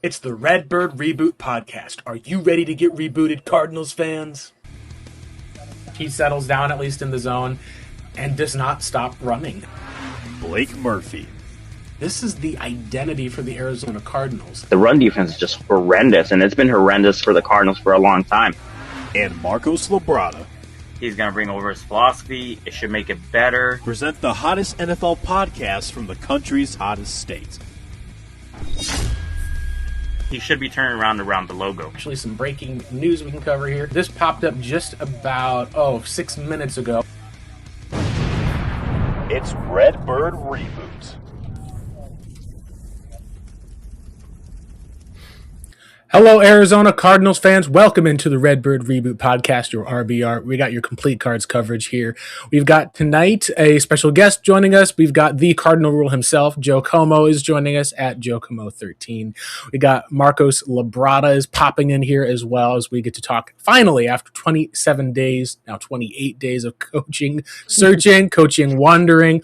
It's the Redbird Reboot podcast. Are you ready to get rebooted, Cardinals fans? He settles down, at least in the zone, and does not stop running. Blake Murphy. This is the identity for the Arizona Cardinals. The run defense is just horrendous, and it's been horrendous for the Cardinals for a long time. And Marcos Labrada. He's going to bring over his philosophy. It should make it better. Present the hottest NFL podcast from the country's hottest state. He should be turning around the logo. Actually, some breaking news we can cover here. This popped up just about, 6 minutes ago. It's Redbird Reboot. Hello, Arizona Cardinals fans. Welcome into the Redbird Reboot podcast, your RBR. We got your complete cards coverage here. We've got tonight a special guest joining us. We've got the Cardinal Rule himself. Joe Comeau is joining us at Joe Comeau 13. We got Marcos Labrada is popping in here as well as we get to talk finally after 27 days, now 28 days of coaching, searching, coaching, wondering.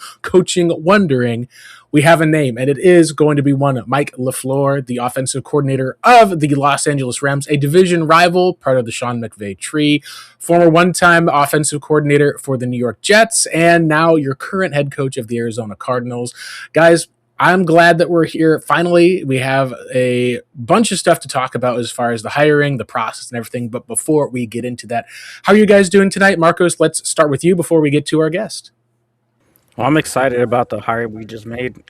We have a name, and it is going to be one Mike LaFleur, the offensive coordinator of the Los Angeles Rams, a division rival, part of the Sean McVay tree, former one-time offensive coordinator for the New York Jets, and now your current head coach of the Arizona Cardinals. Guys, I'm glad that we're here. Finally, we have a bunch of stuff to talk about as far as the hiring, the process, and everything. But before we get into that, how are you guys doing tonight? Marcos, let's start with you before we get to our guest. Well, I'm excited about the hire we just made.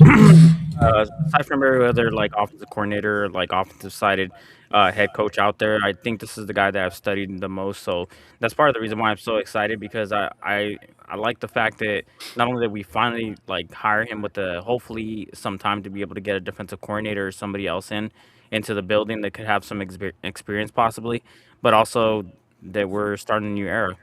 Aside from every other offensive coordinator, offensive sided head coach out there, I think this is the guy that I've studied the most. So that's part of the reason why I'm so excited, because I like the fact that not only that we finally hire him with hopefully some time to be able to get a defensive coordinator or somebody else into the building that could have some experience possibly, but also that we're starting a new era.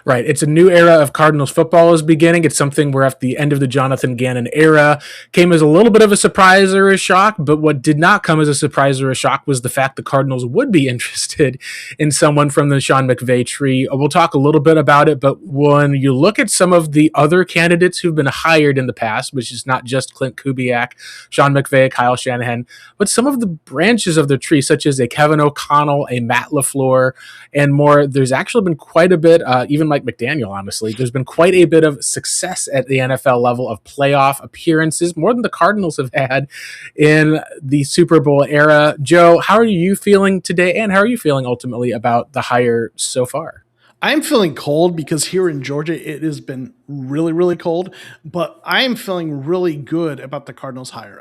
Right. It's a new era of Cardinals football is beginning. It's something where at the end of the Jonathan Gannon era came as a little bit of a surprise or a shock, but what did not come as a surprise or a shock was the fact the Cardinals would be interested in someone from the Sean McVay tree. We'll talk a little bit about it, but when you look at some of the other candidates who've been hired in the past, which is not just Clint Kubiak, Sean McVay, Kyle Shanahan, but some of the branches of the tree, such as a Kevin O'Connell, a Matt LaFleur, and more, there's actually been quite a bit, even Mike McDaniel, honestly, there's been quite a bit of success at the NFL level of playoff appearances, more than the Cardinals have had in the Super Bowl era. Joe, how are you feeling today, and how are you feeling ultimately about the hire so far? I'm feeling cold because here in Georgia, it has been really, really cold, but I am feeling really good about the Cardinals hire.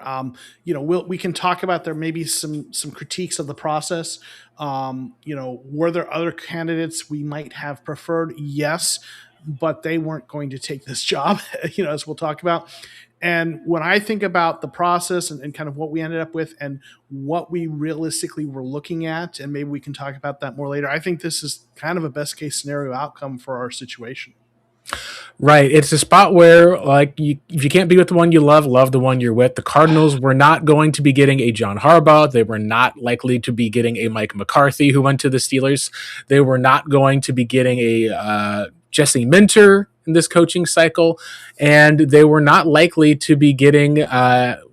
We can talk about there may be some critiques of the process. Were there other candidates we might have preferred? Yes, but they weren't going to take this job, as we'll talk about. And when I think about the process and kind of what we ended up with and what we realistically were looking at, and maybe we can talk about that more later, I think this is kind of a best case scenario outcome for our situation. Right. It's a spot where, if you can't be with the one you love the one you're with. The Cardinals were not going to be getting a John Harbaugh. They were not likely to be getting a Mike McCarthy who went to the Steelers. They were not going to be getting a Jesse Minter in this coaching cycle, and they were not likely to be getting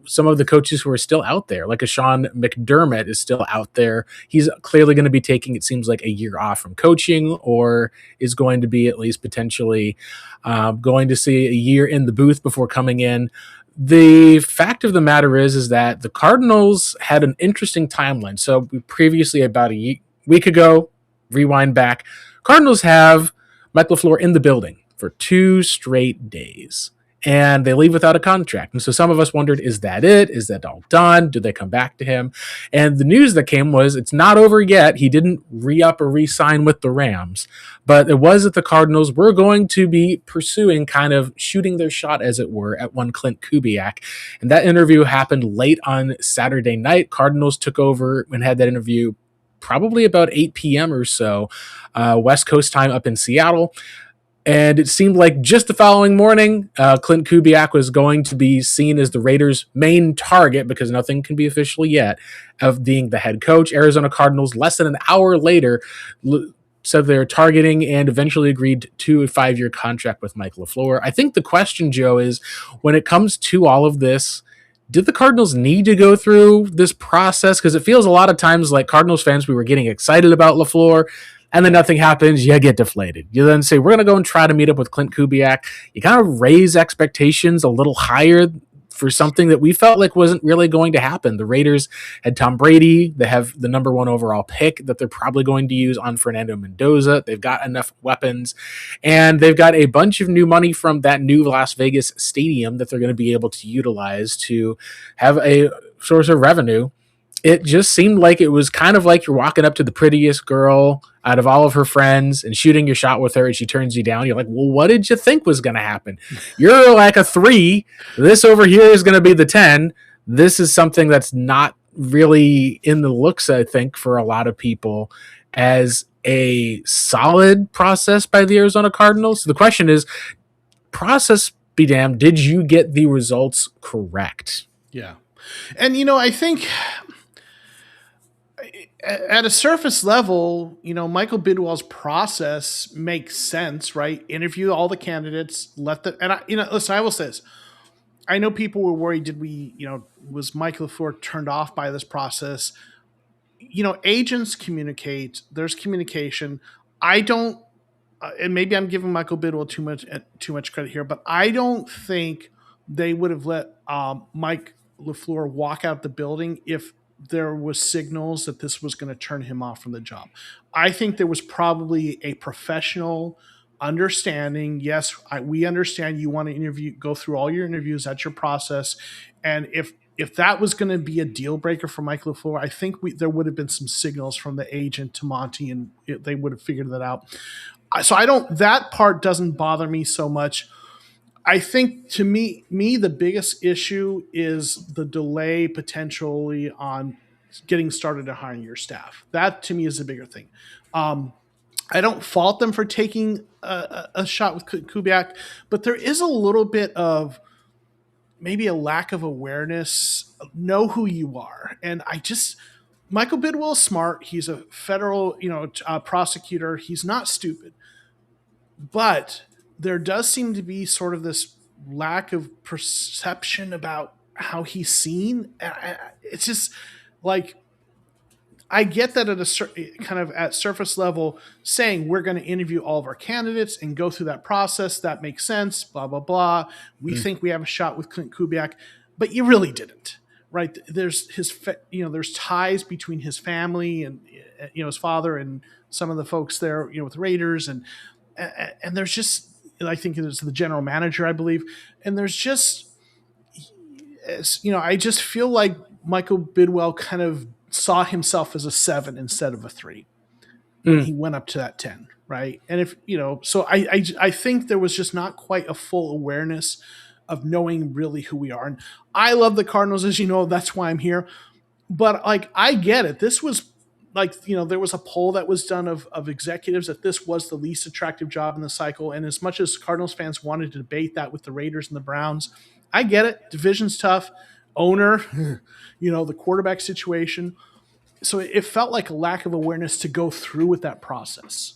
some of the coaches who are still out there, like a Sean McDermott is still out there. He's clearly going to be taking, it seems like, a year off from coaching, or is going to be at least potentially going to see a year in the booth before coming in. The fact of the matter is that the Cardinals had an interesting timeline. So previously, about a week ago, rewind back, Cardinals have Mike LaFleur in the building for 2 straight days, and they leave without a contract. And so some of us wondered, is that it? Is that all done? Did they come back to him? And the news that came was it's not over yet. He didn't re-up or re-sign with the Rams, but it was that the Cardinals were going to be pursuing, kind of shooting their shot, as it were, at one Clint Kubiak. And that interview happened late on Saturday night. Cardinals took over and had that interview probably about 8 p.m. or so, West Coast time up in Seattle. And it seemed like just the following morning, Clint Kubiak was going to be seen as the Raiders' main target, because nothing can be official yet, of being the head coach. Arizona Cardinals, less than an hour later, said they're targeting and eventually agreed to a 5-year contract with Mike LaFleur. I think the question, Joe, is when it comes to all of this, did the Cardinals need to go through this process? Because it feels a lot of times like Cardinals fans, we were getting excited about LaFleur, and then nothing happens. You get deflated. You then say, we're going to go and try to meet up with Clint Kubiak. You kind of raise expectations a little higher for something that we felt like wasn't really going to happen. The Raiders had Tom Brady. They have the number one overall pick that they're probably going to use on Fernando Mendoza. They've got enough weapons, and they've got a bunch of new money from that new Las Vegas stadium that they're going to be able to utilize to have a source of revenue. It just seemed like it was kind of like you're walking up to the prettiest girl out of all of her friends and shooting your shot with her, and she turns you down. You're like, well, what did you think was going to happen? You're like a 3. This over here is going to be the 10. This is something that's not really in the looks, I think, for a lot of people as a solid process by the Arizona Cardinals. So the question is, process be damned, did you get the results correct? Yeah. And, I think at a surface level, Michael Bidwell's process makes sense, right? Interview all the candidates, listen, I will say this. I know people were worried, was Mike LaFleur turned off by this process? Agents communicate, there's communication. I don't, and maybe I'm giving Michael Bidwell too much credit here, but I don't think they would have let Mike LaFleur walk out the building if there was signals that this was going to turn him off from the job. I think there was probably a professional understanding. Yes, we understand you want to go through all your interviews. That's your process. And if that was going to be a deal breaker for Mike LaFleur, I think there would have been some signals from the agent to Monty, and they would have figured that out. So that part doesn't bother me so much. I think to me, the biggest issue is the delay potentially on getting started and hiring your staff. That to me is the bigger thing. I don't fault them for taking a shot with Kubiak, but there is a little bit of maybe a lack of awareness. Know who you are. And Michael Bidwell is smart. He's a federal, prosecutor. He's not stupid, but there does seem to be sort of this lack of perception about how he's seen. It's just like, I get that at a certain kind of at surface level, saying we're going to interview all of our candidates and go through that process. That makes sense. Blah, blah, blah. We think we have a shot with Clint Kubiak, but you really didn't, right? There's there's ties between his family and, his father and some of the folks there, with Raiders, and there's just, I think it's the general manager, I believe. And there's just, I just feel like Michael Bidwell kind of saw himself as a 7 instead of a 3 when he went up to that 10, right? And so I think there was just not quite a full awareness of knowing really who we are. And I love the Cardinals, as you know, that's why I'm here. But I get it. This was there was a poll that was done of executives that this was the least attractive job in the cycle. And as much as Cardinals fans wanted to debate that with the Raiders and the Browns, I get it. Division's tough. Owner, the quarterback situation. So it felt like a lack of awareness to go through with that process.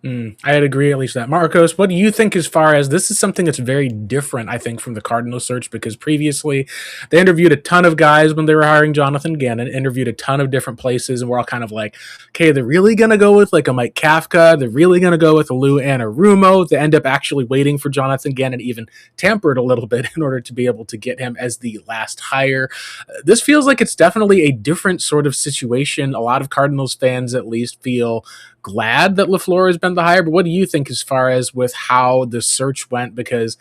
I'd agree at least that. Marcos, what do you think as far as this is something that's very different, I think, from the Cardinals search? Because previously they interviewed a ton of guys when they were hiring Jonathan Gannon, interviewed a ton of different places, and we're all kind of like, okay, they're really going to go with like a Mike Kafka. They're really going to go with a Lou Anarumo. They end up actually waiting for Jonathan Gannon, even tampered a little bit in order to be able to get him as the last hire. This feels like it's definitely a different sort of situation. A lot of Cardinals fans at least feel glad that LaFleur has been the hire, but what do you think as far as with how the search went? Because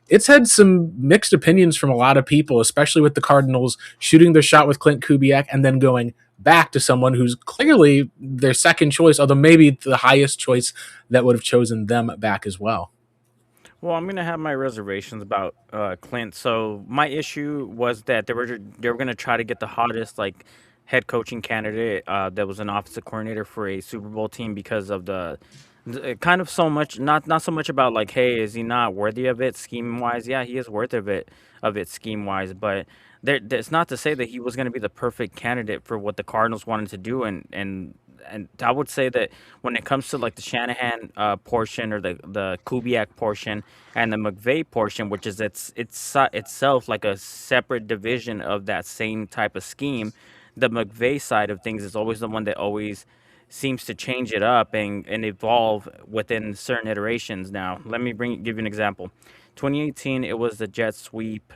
it's had some mixed opinions from a lot of people, especially with the Cardinals shooting their shot with Clint Kubiak and then going back to someone who's clearly their second choice, although maybe the highest choice that would have chosen them back as well. Well, I'm gonna have my reservations about Clint. So my issue was that they were gonna try to get the hottest head coaching candidate that was an offensive coordinator for a Super Bowl team because of kind of so much not so much about hey, is he not worthy of it scheme wise? Yeah, he is worth of it scheme wise, but that's not to say that he was going to be the perfect candidate for what the Cardinals wanted to do, and and I would say that when it comes to like the Shanahan portion or the Kubiak portion and the McVay portion, which is itself like a separate division of that same type of scheme, the McVay side of things is always the one that always seems to change it up and evolve within certain iterations. Now, let me give you an example. 2018, it was the jet sweep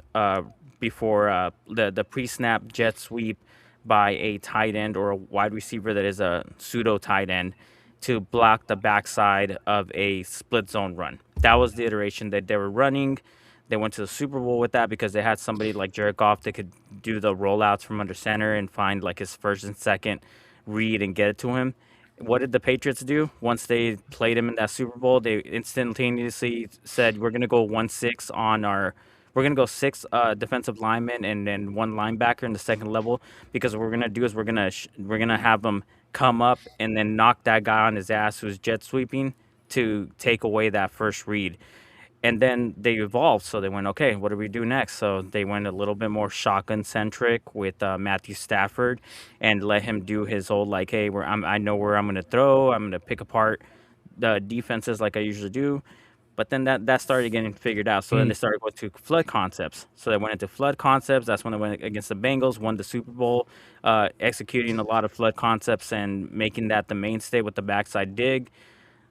before the pre-snap jet sweep by a tight end or a wide receiver that is a pseudo tight end to block the backside of a split zone run. That was the iteration that they were running. They went to the Super Bowl with that because they had somebody like Jared Goff that could do the rollouts from under center and find like his first and second read and get it to him. What did the Patriots do once they played him in that Super Bowl? They instantaneously said, "We're going to go 1-6 on our. We're going to go six defensive linemen and then one linebacker in the second level because what we're going to do is we're gonna have them come up and then knock that guy on his ass who's jet sweeping to take away that first read." And then they evolved, so they went, okay, what do we do next? So they went a little bit more shotgun centric with Matthew Stafford and let him do his whole like, hey, I know where I'm going to throw. I'm going to pick apart the defenses like I usually do. But then that started getting figured out. So then they started going to flood concepts. So they went into flood concepts. That's when they went against the Bengals, won the Super Bowl, executing a lot of flood concepts and making that the mainstay with the backside dig.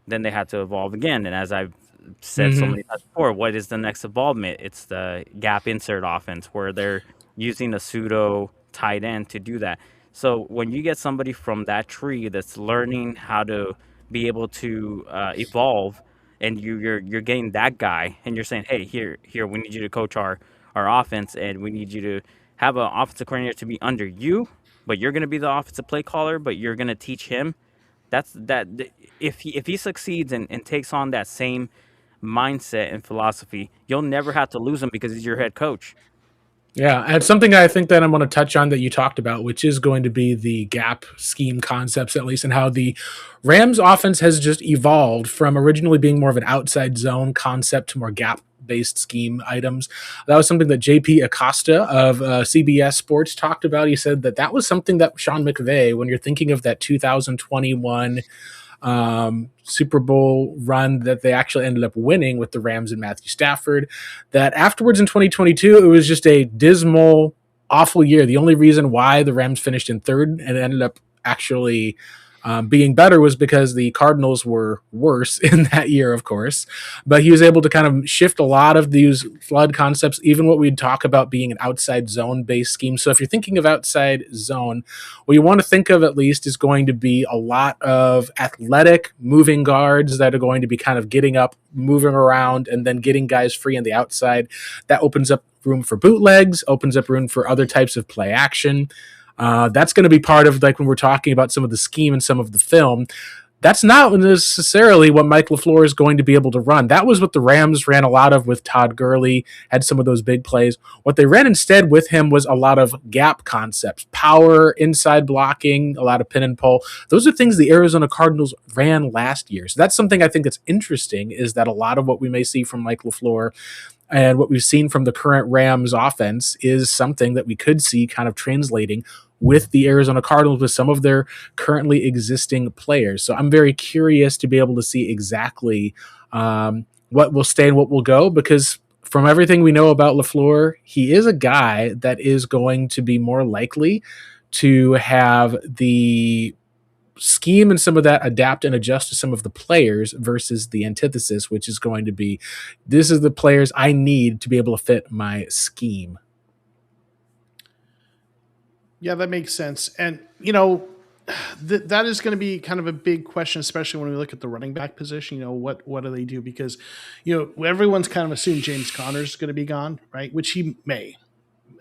Then they had to evolve again. And as I've said so many times before, what is the next evolvement? It's the gap insert offense where they're using a pseudo tight end to do that. So when you get somebody from that tree that's learning how to be able to evolve, and you're getting that guy, and you're saying, hey, here, we need you to coach our offense, and we need you to have an offensive coordinator to be under you, but you're going to be the offensive play caller, but you're going to teach him. If he succeeds and takes on that same mindset and philosophy, you'll never have to lose him because he's your head coach. Yeah, and something I think that I'm going to touch on that you talked about, which is going to be the gap scheme concepts, at least, and how the Rams offense has just evolved from originally being more of an outside zone concept to more gap based scheme items. That was something that JP Acosta of CBS Sports talked about. He said that was something that Sean McVay, when you're thinking of that 2021 Super Bowl run that they actually ended up winning with the Rams and Matthew Stafford, that afterwards in 2022, it was just a dismal, awful year. The only reason why the Rams finished in third and ended up actually being better was because the Cardinals were worse in that year, of course. But he was able to kind of shift a lot of these flood concepts, even what we'd talk about being an outside zone based scheme. So if you're thinking of outside zone, what you want to think of at least is going to be a lot of athletic moving guards that are going to be kind of getting up, moving around, and then getting guys free on the outside. That opens up room for bootlegs, opens up room for other types of play action. That's going to be part of, like, when we're talking about some of the scheme and some of the film. That's not necessarily what Mike LaFleur is going to be able to run. That was what the Rams ran a lot of with Todd Gurley, had some of those big plays. What they ran instead with him was a lot of gap concepts, power, inside blocking, a lot of pin and pull. Those are things the Arizona Cardinals ran last year. So that's something I think that's interesting, is that a lot of what we may see from Mike LaFleur and what we've seen from the current Rams offense is something that we could see kind of translating with the Arizona Cardinals with some of their currently existing players. So I'm very curious to be able to see exactly what will stay and what will go, because from everything we know about LaFleur, he is a guy that is going to be more likely to have the scheme and some of that adapt and adjust to some of the players versus the antithesis, which is going to be, this is the players I need to be able to fit my scheme. Yeah, that makes sense. And, that is going to be kind of a big question, especially when we look at the running back position. What do they do? Because, everyone's kind of assumed James Conner's is going to be gone, right? Which he may.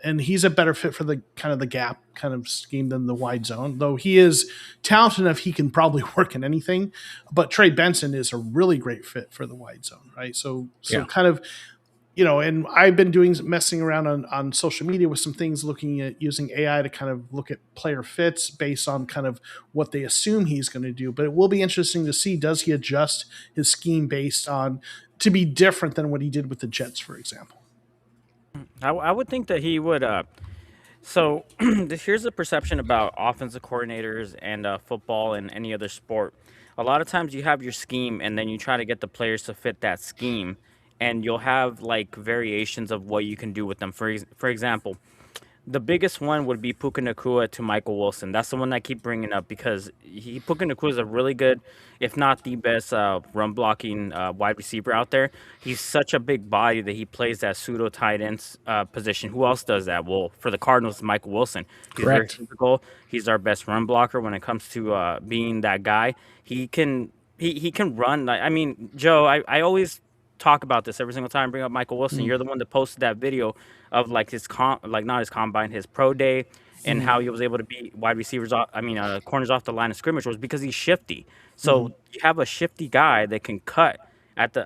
And he's a better fit for the kind of the gap kind of scheme than the wide zone, though he is talented enough he can probably work in anything. But Trey Benson is a really great fit for the wide zone, right? So yeah. Kind of, and I've been messing around on social media with some things, looking at using AI to kind of look at player fits based on kind of what they assume he's going to do. But it will be interesting to see, does he adjust his scheme based on to be different than what he did with the Jets, for example? I would think that he would So here's the perception about offensive coordinators and football and any other sport. A lot of times you have your scheme, and then you try to get the players to fit that scheme, and you'll have like variations of what you can do with them. For example, the biggest one would be Puka Nakua to Michael Wilson. That's the one I keep bringing up because Puka Nakua is a really good, if not the best, run blocking wide receiver out there. He's such a big body that he plays that pseudo tight end position. Who else does that? Well, for the Cardinals, Michael Wilson. He's very Correct. physical. He's our best run blocker when it comes to being that guy. He can run. I mean, Joe, I always talk about this every single time I bring up Michael Wilson. Mm. You're the one that posted that video of like like not his combine, his pro day, and Mhm. how he was able to beat wide receivers off. I mean, corners off the line of scrimmage was because he's shifty. Mhm. So you have a shifty guy that can cut at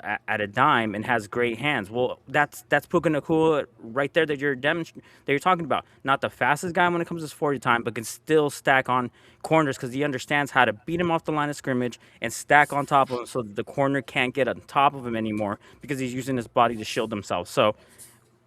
a dime and has great hands. Well, that's Puka Nakua right there that you're talking about. Not the fastest guy when it comes to his 40 time, but can still stack on corners because he understands how to beat him off the line of scrimmage and stack on top of him so that the corner can't get on top of him anymore because he's using his body to shield himself. So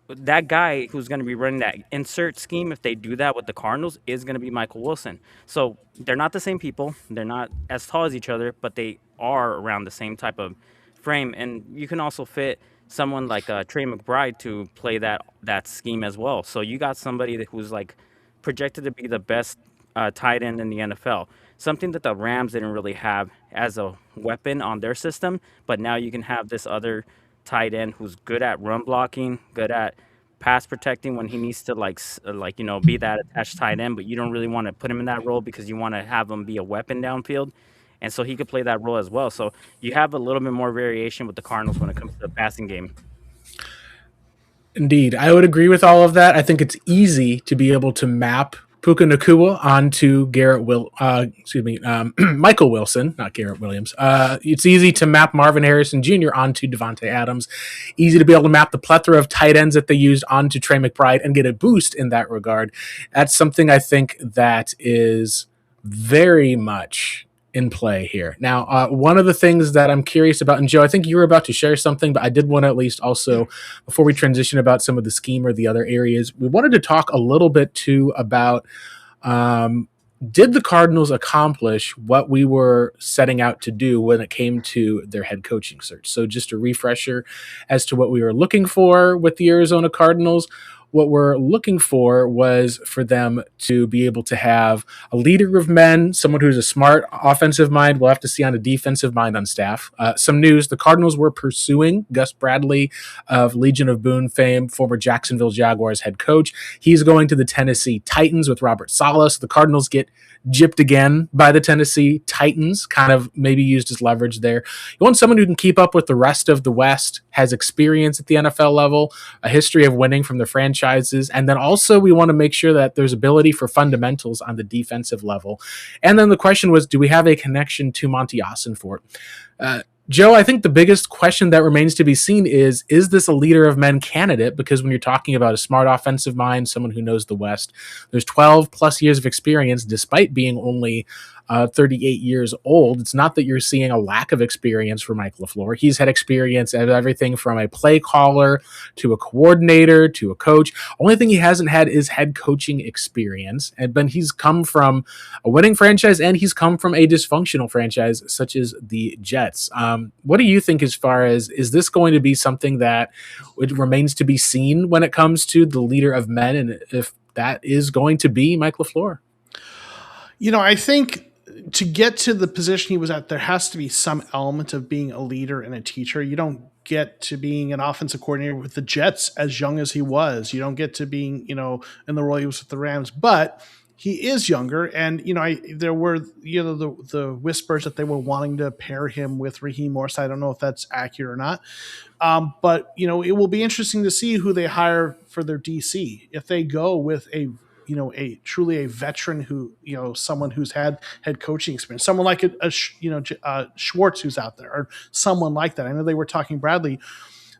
that guy who's going to be running that insert scheme, if they do that with the Cardinals, is going to be Michael Wilson. So they're not the same people. They're not as tall as each other, but they are around the same type of frame. And you can also fit someone like Trey McBride to play that scheme as well. So you got somebody who's like projected to be the best tight end in the NFL. Something that the Rams didn't really have as a weapon on their system, but now you can have this other tight end who's good at run blocking, good at pass protecting when he needs to be that attached tight end, but you don't really want to put him in that role because you want to have him be a weapon downfield. And so he could play that role as well. So you have a little bit more variation with the Cardinals when it comes to the passing game. Indeed, I would agree with all of that. I think it's easy to be able to map Puka Nakua onto Michael Wilson, not Garrett Williams. It's easy to map Marvin Harrison Jr. onto Devontae Adams. Easy to be able to map the plethora of tight ends that they used onto Trey McBride and get a boost in that regard. That's something I think that is very much in play here. Now, one of the things that I'm curious about, and Joe, I think you were about to share something, but I did want to at least also, before we transition about some of the scheme or the other areas, we wanted to talk a little bit too about um, did the Cardinals accomplish what we were setting out to do when it came to their head coaching search? So, just a refresher as to what we were looking for with the Arizona Cardinals. What we're looking for was for them to be able to have a leader of men, someone who's a smart offensive mind. We'll have to see on a defensive mind on staff. Some news: the Cardinals were pursuing Gus Bradley of Legion of Boom fame, former Jacksonville Jaguars head coach. He's going to the Tennessee Titans with Robert Saleh. The Cardinals get gypped again by the Tennessee Titans, kind of maybe used as leverage there. You want someone who can keep up with the rest of the West, has experience at the NFL level, a history of winning from the franchises, and then also we want to make sure that there's ability for fundamentals on the defensive level. And then the question was, do we have a connection to Monty Ossenfort? Joe, I think the biggest question that remains to be seen is this a leader of men candidate? Because when you're talking about a smart offensive mind, someone who knows the West, there's 12 plus years of experience, despite being only 38 years old. It's not that you're seeing a lack of experience for Mike LaFleur. He's had experience at everything from a play caller to a coordinator to a coach. Only thing he hasn't had is head coaching experience. But he's come from a winning franchise and he's come from a dysfunctional franchise such as the Jets. What do you think as far as, is this going to be something that it remains to be seen when it comes to the leader of men, and if that is going to be Mike LaFleur? I think to get to the position he was at, there has to be some element of being a leader and a teacher. You don't get to being an offensive coordinator with the Jets as young as he was. You don't get to being, in the role he was with the Rams, but he is younger. And, there were, the whispers that they were wanting to pair him with Raheem Morris. I don't know if that's accurate or not. But, it will be interesting to see who they hire for their DC. If they go with a truly a veteran who, someone who's had head coaching experience, someone like Schwartz who's out there, or someone like that. I know they were talking Bradley.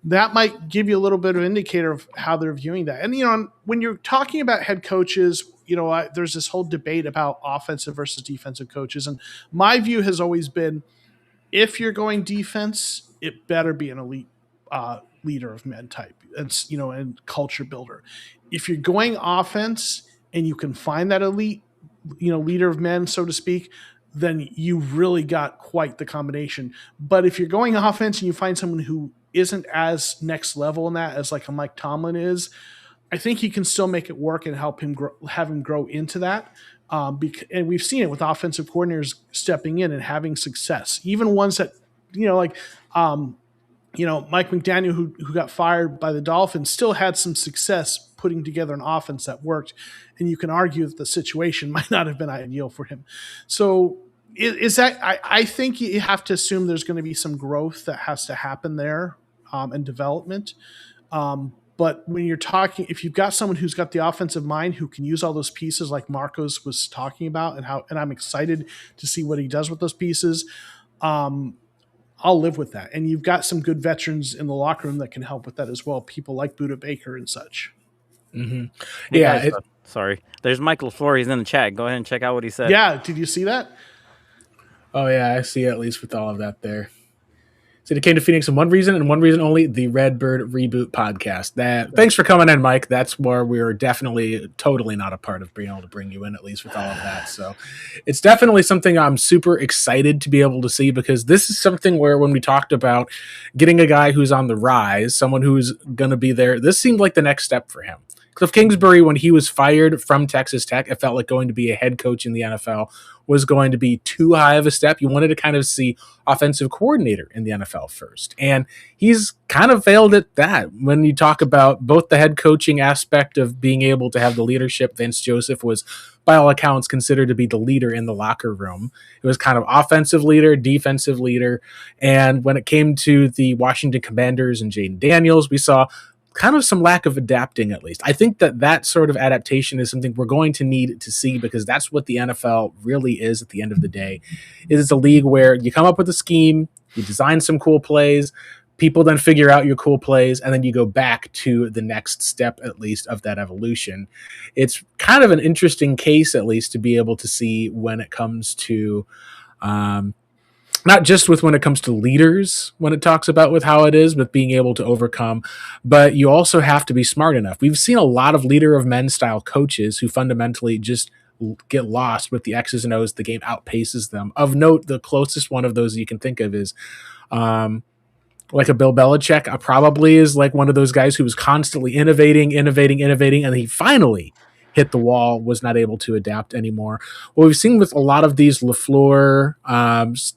That might give you a little bit of indicator of how they're viewing that. And, when you're talking about head coaches, there's this whole debate about offensive versus defensive coaches. And my view has always been, if you're going defense, it better be an elite leader of men type and culture builder. If you're going offense, and you can find that elite, leader of men, so to speak, then you've really got quite the combination. But if you're going offense and you find someone who isn't as next level in that as like a Mike Tomlin is, I think he can still make it work and help him have him grow into that. And we've seen it with offensive coordinators stepping in and having success, even ones that, Mike McDaniel, who got fired by the Dolphins, still had some success putting together an offense that worked. And you can argue that the situation might not have been ideal for him. So I think you have to assume there's going to be some growth that has to happen there, and development. But when you're talking, if you've got someone who's got the offensive mind who can use all those pieces like Marcos was talking about, and I'm excited to see what he does with those pieces, I'll live with that. And you've got some good veterans in the locker room that can help with that as well. People like Buda Baker and such. Mm-hmm. Yeah. Sorry. There's Mike LaFleur. He's in the chat. Go ahead and check out what he said. Yeah. Did you see that? Oh, yeah. I see, at least with all of that there. So it came to Phoenix in one reason and one reason only, the Redbird Reboot podcast. Thanks for coming in, Mike. That's where we were definitely totally not a part of being able to bring you in, at least with all of that. So it's definitely something I'm super excited to be able to see, because this is something where when we talked about getting a guy who's on the rise, someone who's going to be there, this seemed like the next step for him. Cliff Kingsbury, when he was fired from Texas Tech, it felt like going to be a head coach in the NFL was going to be too high of a step. You wanted to kind of see offensive coordinator in the NFL first. And he's kind of failed at that. When you talk about both the head coaching aspect of being able to have the leadership, Vince Joseph was, by all accounts, considered to be the leader in the locker room. It was kind of offensive leader, defensive leader. And when it came to the Washington Commanders and Jaden Daniels, we saw kind of some lack of adapting, at least. I think that sort of adaptation is something we're going to need to see, because that's what the NFL really is at the end of the day. It's a league where you come up with a scheme, you design some cool plays, people then figure out your cool plays, and then you go back to the next step, at least, of that evolution. It's kind of an interesting case, at least, to be able to see when it comes to not just with when it comes to leaders, when it talks about with how it is, but being able to overcome, but you also have to be smart enough. We've seen a lot of leader of men style coaches who fundamentally just get lost with the X's and O's. The game outpaces them. Of note, the closest one of those you can think of is like a Bill Belichick. Probably is like one of those guys who was constantly innovating, and he finally hit the wall, was not able to adapt anymore. What we've seen with a lot of these LaFleur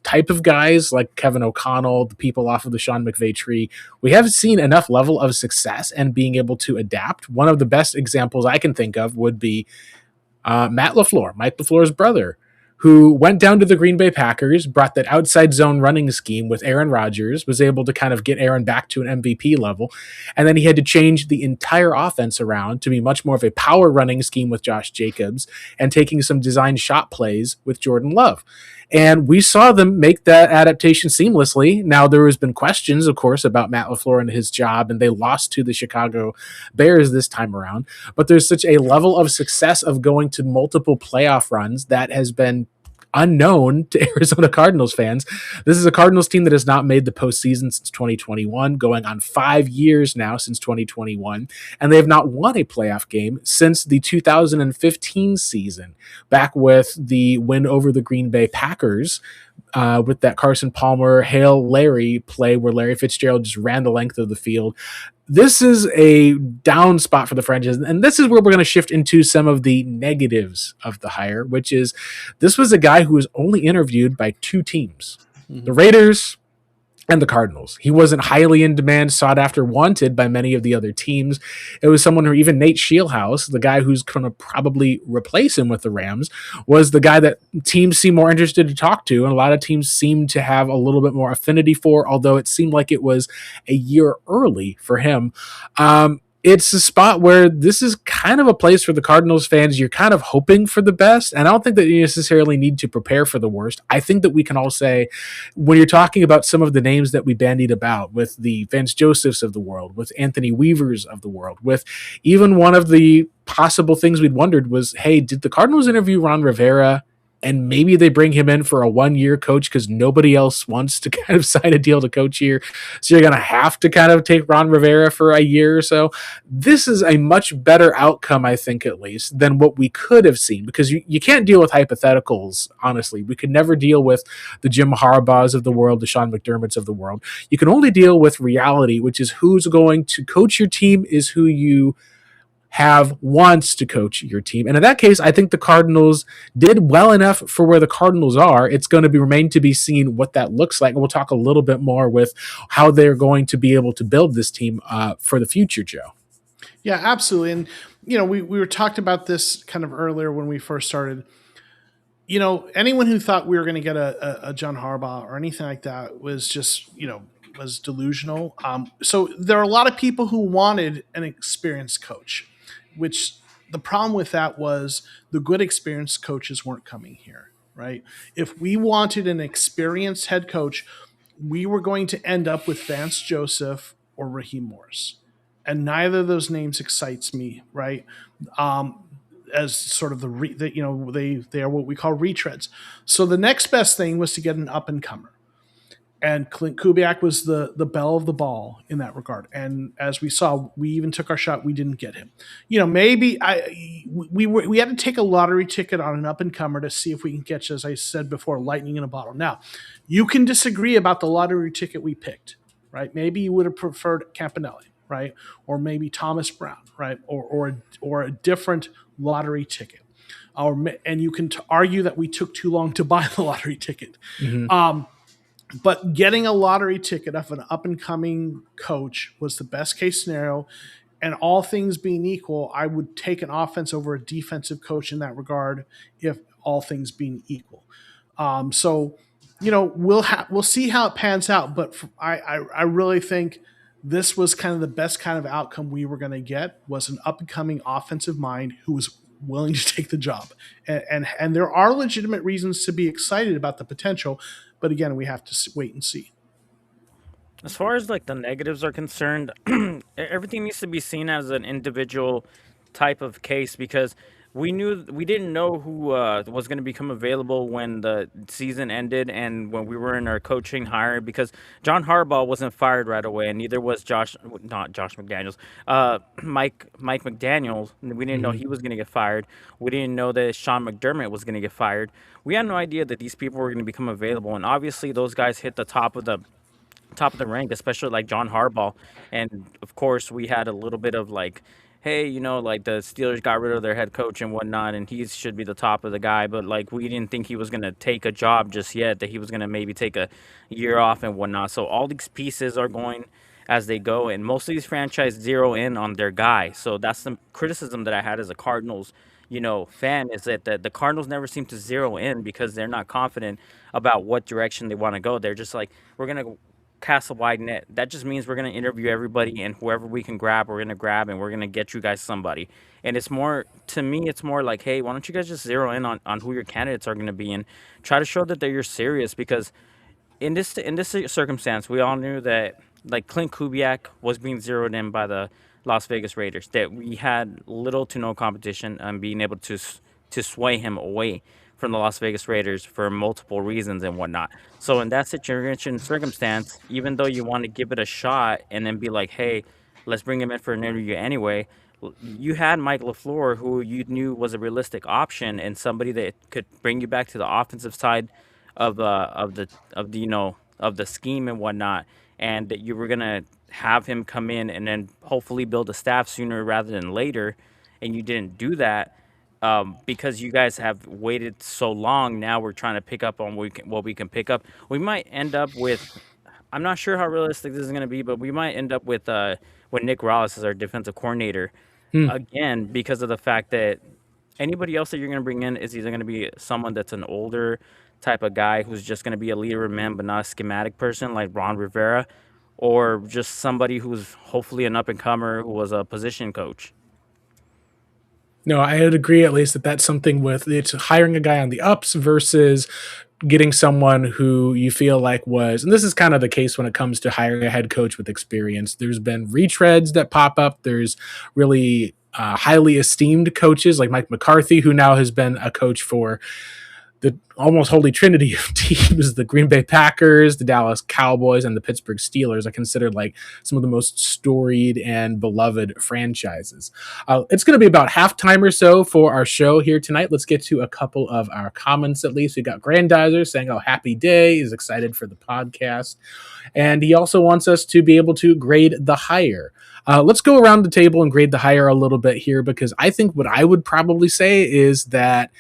type of guys, like Kevin O'Connell, the people off of the Sean McVay tree, we haven't seen enough level of success and being able to adapt. One of the best examples I can think of would be Matt LaFleur, Mike LaFleur's brother, who went down to the Green Bay Packers, brought that outside zone running scheme with Aaron Rodgers, was able to kind of get Aaron back to an MVP level. And then he had to change the entire offense around to be much more of a power running scheme with Josh Jacobs and taking some design shot plays with Jordan Love. And we saw them make that adaptation seamlessly. Now, there has been questions, of course, about Matt LaFleur and his job, and they lost to the Chicago Bears this time around. But there's such a level of success of going to multiple playoff runs that has been unknown to Arizona Cardinals fans. This is a Cardinals team that has not made the postseason since 2021, going on 5 years now since 2021, and they have not won a playoff game since the 2015 season, back with the win over the Green Bay Packers, with that Carson Palmer Hail Larry play where Larry Fitzgerald just ran the length of the field. This is a down spot for the franchise, and this is where we're going to shift into some of the negatives of the hire, which is this was a guy who was only interviewed by two teams, the Raiders and the Cardinals. He wasn't highly in demand, sought after, wanted by many of the other teams. It was someone who, even Nate Scheelhaus, the guy who's going to probably replace him with the Rams, was the guy that teams seem more interested to talk to, and a lot of teams seem to have a little bit more affinity for, although it seemed like it was a year early for him. It's a spot where this is kind of a place for the Cardinals fans. You're kind of hoping for the best, and I don't think that you necessarily need to prepare for the worst. I think that we can all say, when you're talking about some of the names that we bandied about, with the Vance Josephs of the world, with Anthony Weavers of the world, with even one of the possible things we'd wondered was, hey, did the Cardinals interview Ron Rivera? and maybe they bring him in for a 1-year coach because nobody else wants to kind of sign a deal to coach here. So you're going to have to kind of take Ron Rivera for a year or so. This is a much better outcome, I think, at least, than what we could have seen, because you can't deal with hypotheticals, honestly. We could never deal with the Jim Harbaughs of the world, the Sean McDermotts of the world. You can only deal with reality, which is who's going to coach your team is who you have wants to coach your team. And in that case, I think the Cardinals did well enough for where the Cardinals are. It's going to remain to be seen what that looks like. And we'll talk a little bit more with how they're going to be able to build this team for the future, Joe. Yeah, absolutely. And, we were talked about this kind of earlier when we first started. Anyone who thought we were going to get a John Harbaugh or anything like that was just, was delusional. So there are a lot of people who wanted an experienced coach, which the problem with that was the good experienced coaches weren't coming here, right? If we wanted an experienced head coach, we were going to end up with Vance Joseph or Raheem Morris. And neither of those names excites me, right? As sort of they are what we call retreads. So the next best thing was to get an up and comer. And Clint Kubiak was the belle of the ball in that regard. And as we saw, we even took our shot. We didn't get him. Maybe we had to take a lottery ticket on an up and comer to see if we can catch, as I said before, lightning in a bottle. Now, you can disagree about the lottery ticket we picked, right? Maybe you would have preferred Campanelli, right, or maybe Thomas Brown, right, or a different lottery ticket. And you can argue that we took too long to buy the lottery ticket. Mm-hmm. But getting a lottery ticket of an up-and-coming coach was the best-case scenario. And all things being equal, I would take an offense over a defensive coach in that regard, if all things being equal. So, we'll see how it pans out. But I really think this was kind of the best kind of outcome we were going to get, was an up-and-coming offensive mind who was willing to take the job. And there are legitimate reasons to be excited about the potential. But again, we have to wait and see. As far as like the negatives are concerned, everything needs to be seen as an individual type of case, because we didn't know who was going to become available when the season ended and when we were in our coaching hire, because John Harbaugh wasn't fired right away, and neither was not Josh McDaniels, Mike McDaniels. We didn't know he was going to get fired. We didn't know that Sean McDermott was going to get fired. We had no idea that these people were going to become available, and obviously those guys hit the top of the rank, especially like John Harbaugh. And of course, we had a little bit of like, hey, like the Steelers got rid of their head coach and whatnot, and he should be the top of the guy. But like, we didn't think he was going to take a job just yet, that he was going to maybe take a year off and whatnot. So all these pieces are going as they go, and most of these franchises zero in on their guy. So that's the criticism that I had as a Cardinals fan, is that the Cardinals never seem to zero in because they're not confident about what direction they want to go. They're just like, we're going to cast a wide net. That just means we're going to interview everybody, and whoever we can grab, we're going to grab, and we're going to get you guys somebody. And it's more, to me, it's more like, hey, why don't you guys just zero in on who your candidates are going to be, and try to show that you're serious, because in this circumstance, we all knew that like Clint Kubiak was being zeroed in by the Las Vegas Raiders, that we had little to no competition on being able to sway him away from the Las Vegas Raiders for multiple reasons and whatnot. So in that circumstance, even though you want to give it a shot and then be like, hey, let's bring him in for an interview anyway, you had Mike LaFleur, who you knew was a realistic option and somebody that could bring you back to the offensive side of the scheme and whatnot, and that you were gonna have him come in and then hopefully build a staff sooner rather than later, and you didn't do that. Because you guys have waited so long. Now we're trying to pick up on what we can pick up. We might end up with, I'm not sure how realistic this is going to be, but we might end up with Nick Rallis as our defensive coordinator again, because of the fact that anybody else that you're going to bring in is either going to be someone that's an older type of guy who's just going to be a leader of men but not a schematic person like Ron Rivera, or just somebody who's hopefully an up-and-comer who was a position coach. No, I would agree at least that that's something with it's hiring a guy on the ups versus getting someone who you feel like was, and this is kind of the case when it comes to hiring a head coach with experience. There's been retreads that pop up. There's really highly esteemed coaches like Mike McCarthy, who now has been a coach for the almost holy trinity of teams, the Green Bay Packers, the Dallas Cowboys, and the Pittsburgh Steelers, are considered like some of the most storied and beloved franchises. It's going to be about halftime or so for our show here tonight. Let's get to a couple of our comments at least. We got Grandizer saying, "Oh, happy day," is excited for the podcast. And he also wants us to be able to grade the hire. Let's go around the table and grade the hire a little bit here, because I think what I would probably say is that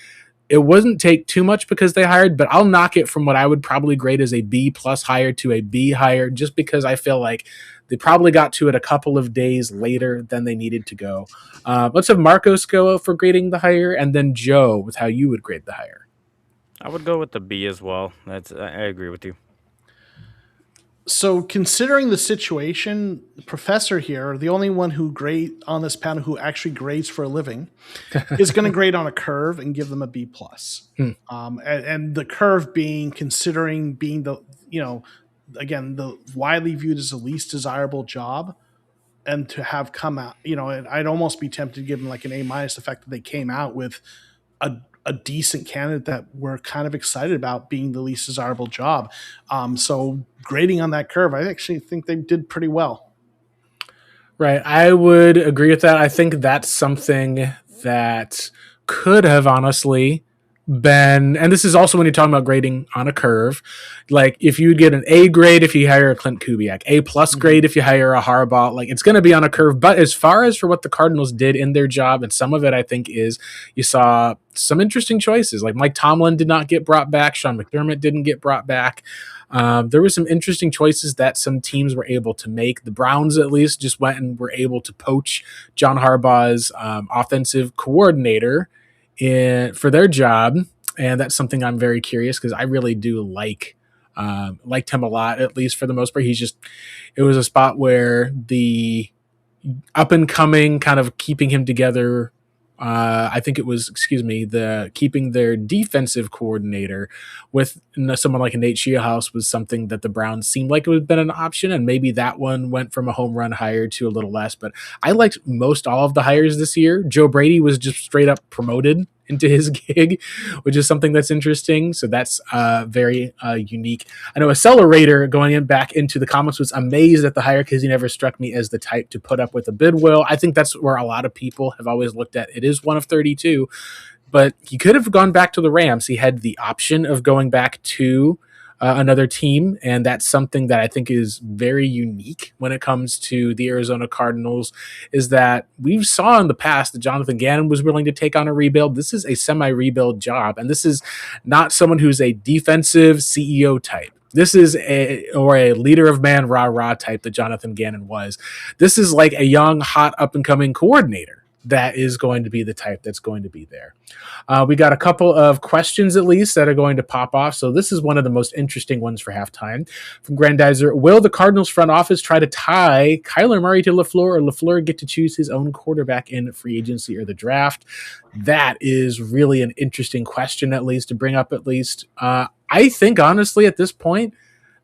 it wouldn't take too much because they hired, but I'll knock it from what I would probably grade as a B plus hire to a B hire, just because I feel like they probably got to it a couple of days later than they needed to go. Let's have Marcos go for grading the hire, and then Joe with how you would grade the hire. I would go with the B as well. I agree with you. So, considering the situation, the professor here, the only one who grade on this panel who actually grades for a living, is going to grade on a curve and give them a B plus. And the curve being considering being the again the widely viewed as the least desirable job, and to have come out, and I'd almost be tempted to give them like an A minus. The fact that they came out with a decent candidate that we're kind of excited about being the least desirable job. So grading on that curve, I actually think they did pretty well. Right. I would agree with that. I think that's something that could have honestly been, and this is also when you're talking about grading on a curve, like if you get an A grade if you hire a Clint Kubiak, A plus grade if you hire a Harbaugh, like it's going to be on a curve. But as far as for what the Cardinals did in their job, and some of it I think is you saw some interesting choices, like Mike Tomlin did not get brought back, Sean McDermott didn't get brought back. There were some interesting choices that some teams were able to make. The Browns, at least, just went and were able to poach John Harbaugh's offensive coordinator for their job, and that's something I'm very curious, because I really do liked him a lot, at least for the most part. It was a spot where the up and coming kind of keeping him together. I think it was, the keeping their defensive coordinator with someone like a Nate Scheelhaase was something that the Browns seemed like it would have been an option, and maybe that one went from a home run hire to a little less. But I liked most all of the hires this year. Joe Brady was just straight up promoted into his gig, which is something that's interesting. So that's very unique. I know Accelerator going back into the comments was amazed at the hire because he never struck me as the type to put up with a bid will. I think that's where a lot of people have always looked at. It is one of 32, but he could have gone back to the Rams. He had the option of going back to another team, and that's something that I think is very unique when it comes to the Arizona Cardinals, is that we've saw in the past that Jonathan Gannon was willing to take on a rebuild. This is a semi-rebuild job, and this is not someone who's a defensive CEO type. This is a leader of man, rah-rah type that Jonathan Gannon was. This is like a young, hot, up-and-coming coordinator that is going to be the type that's going to be there. We got a couple of questions at least that are going to pop off. So this is one of the most interesting ones for halftime. From Grandizer, will the Cardinals front office try to tie Kyler Murray to LaFleur, or LaFleur get to choose his own quarterback in free agency or the draft? That is really an interesting question, at least, to bring up at least. I think, honestly, at this point,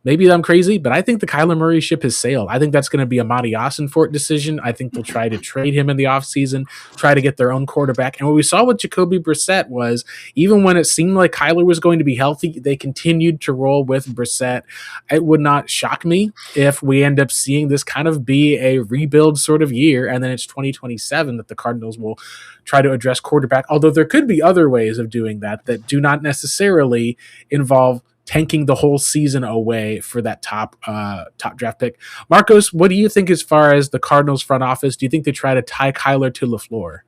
maybe I'm crazy, but I think the Kyler Murray ship has sailed. I think that's going to be a Matty Ossenfort decision. I think they'll try to trade him in the offseason, try to get their own quarterback. And what we saw with Jacoby Brissett was, even when it seemed like Kyler was going to be healthy, they continued to roll with Brissett. It would not shock me if we end up seeing this kind of be a rebuild sort of year, and then it's 2027 that the Cardinals will try to address quarterback, although there could be other ways of doing that do not necessarily involve tanking the whole season away for that top draft pick. Marcos, what do you think as far as the Cardinals front office? Do you think they try to tie Kyler to LaFleur?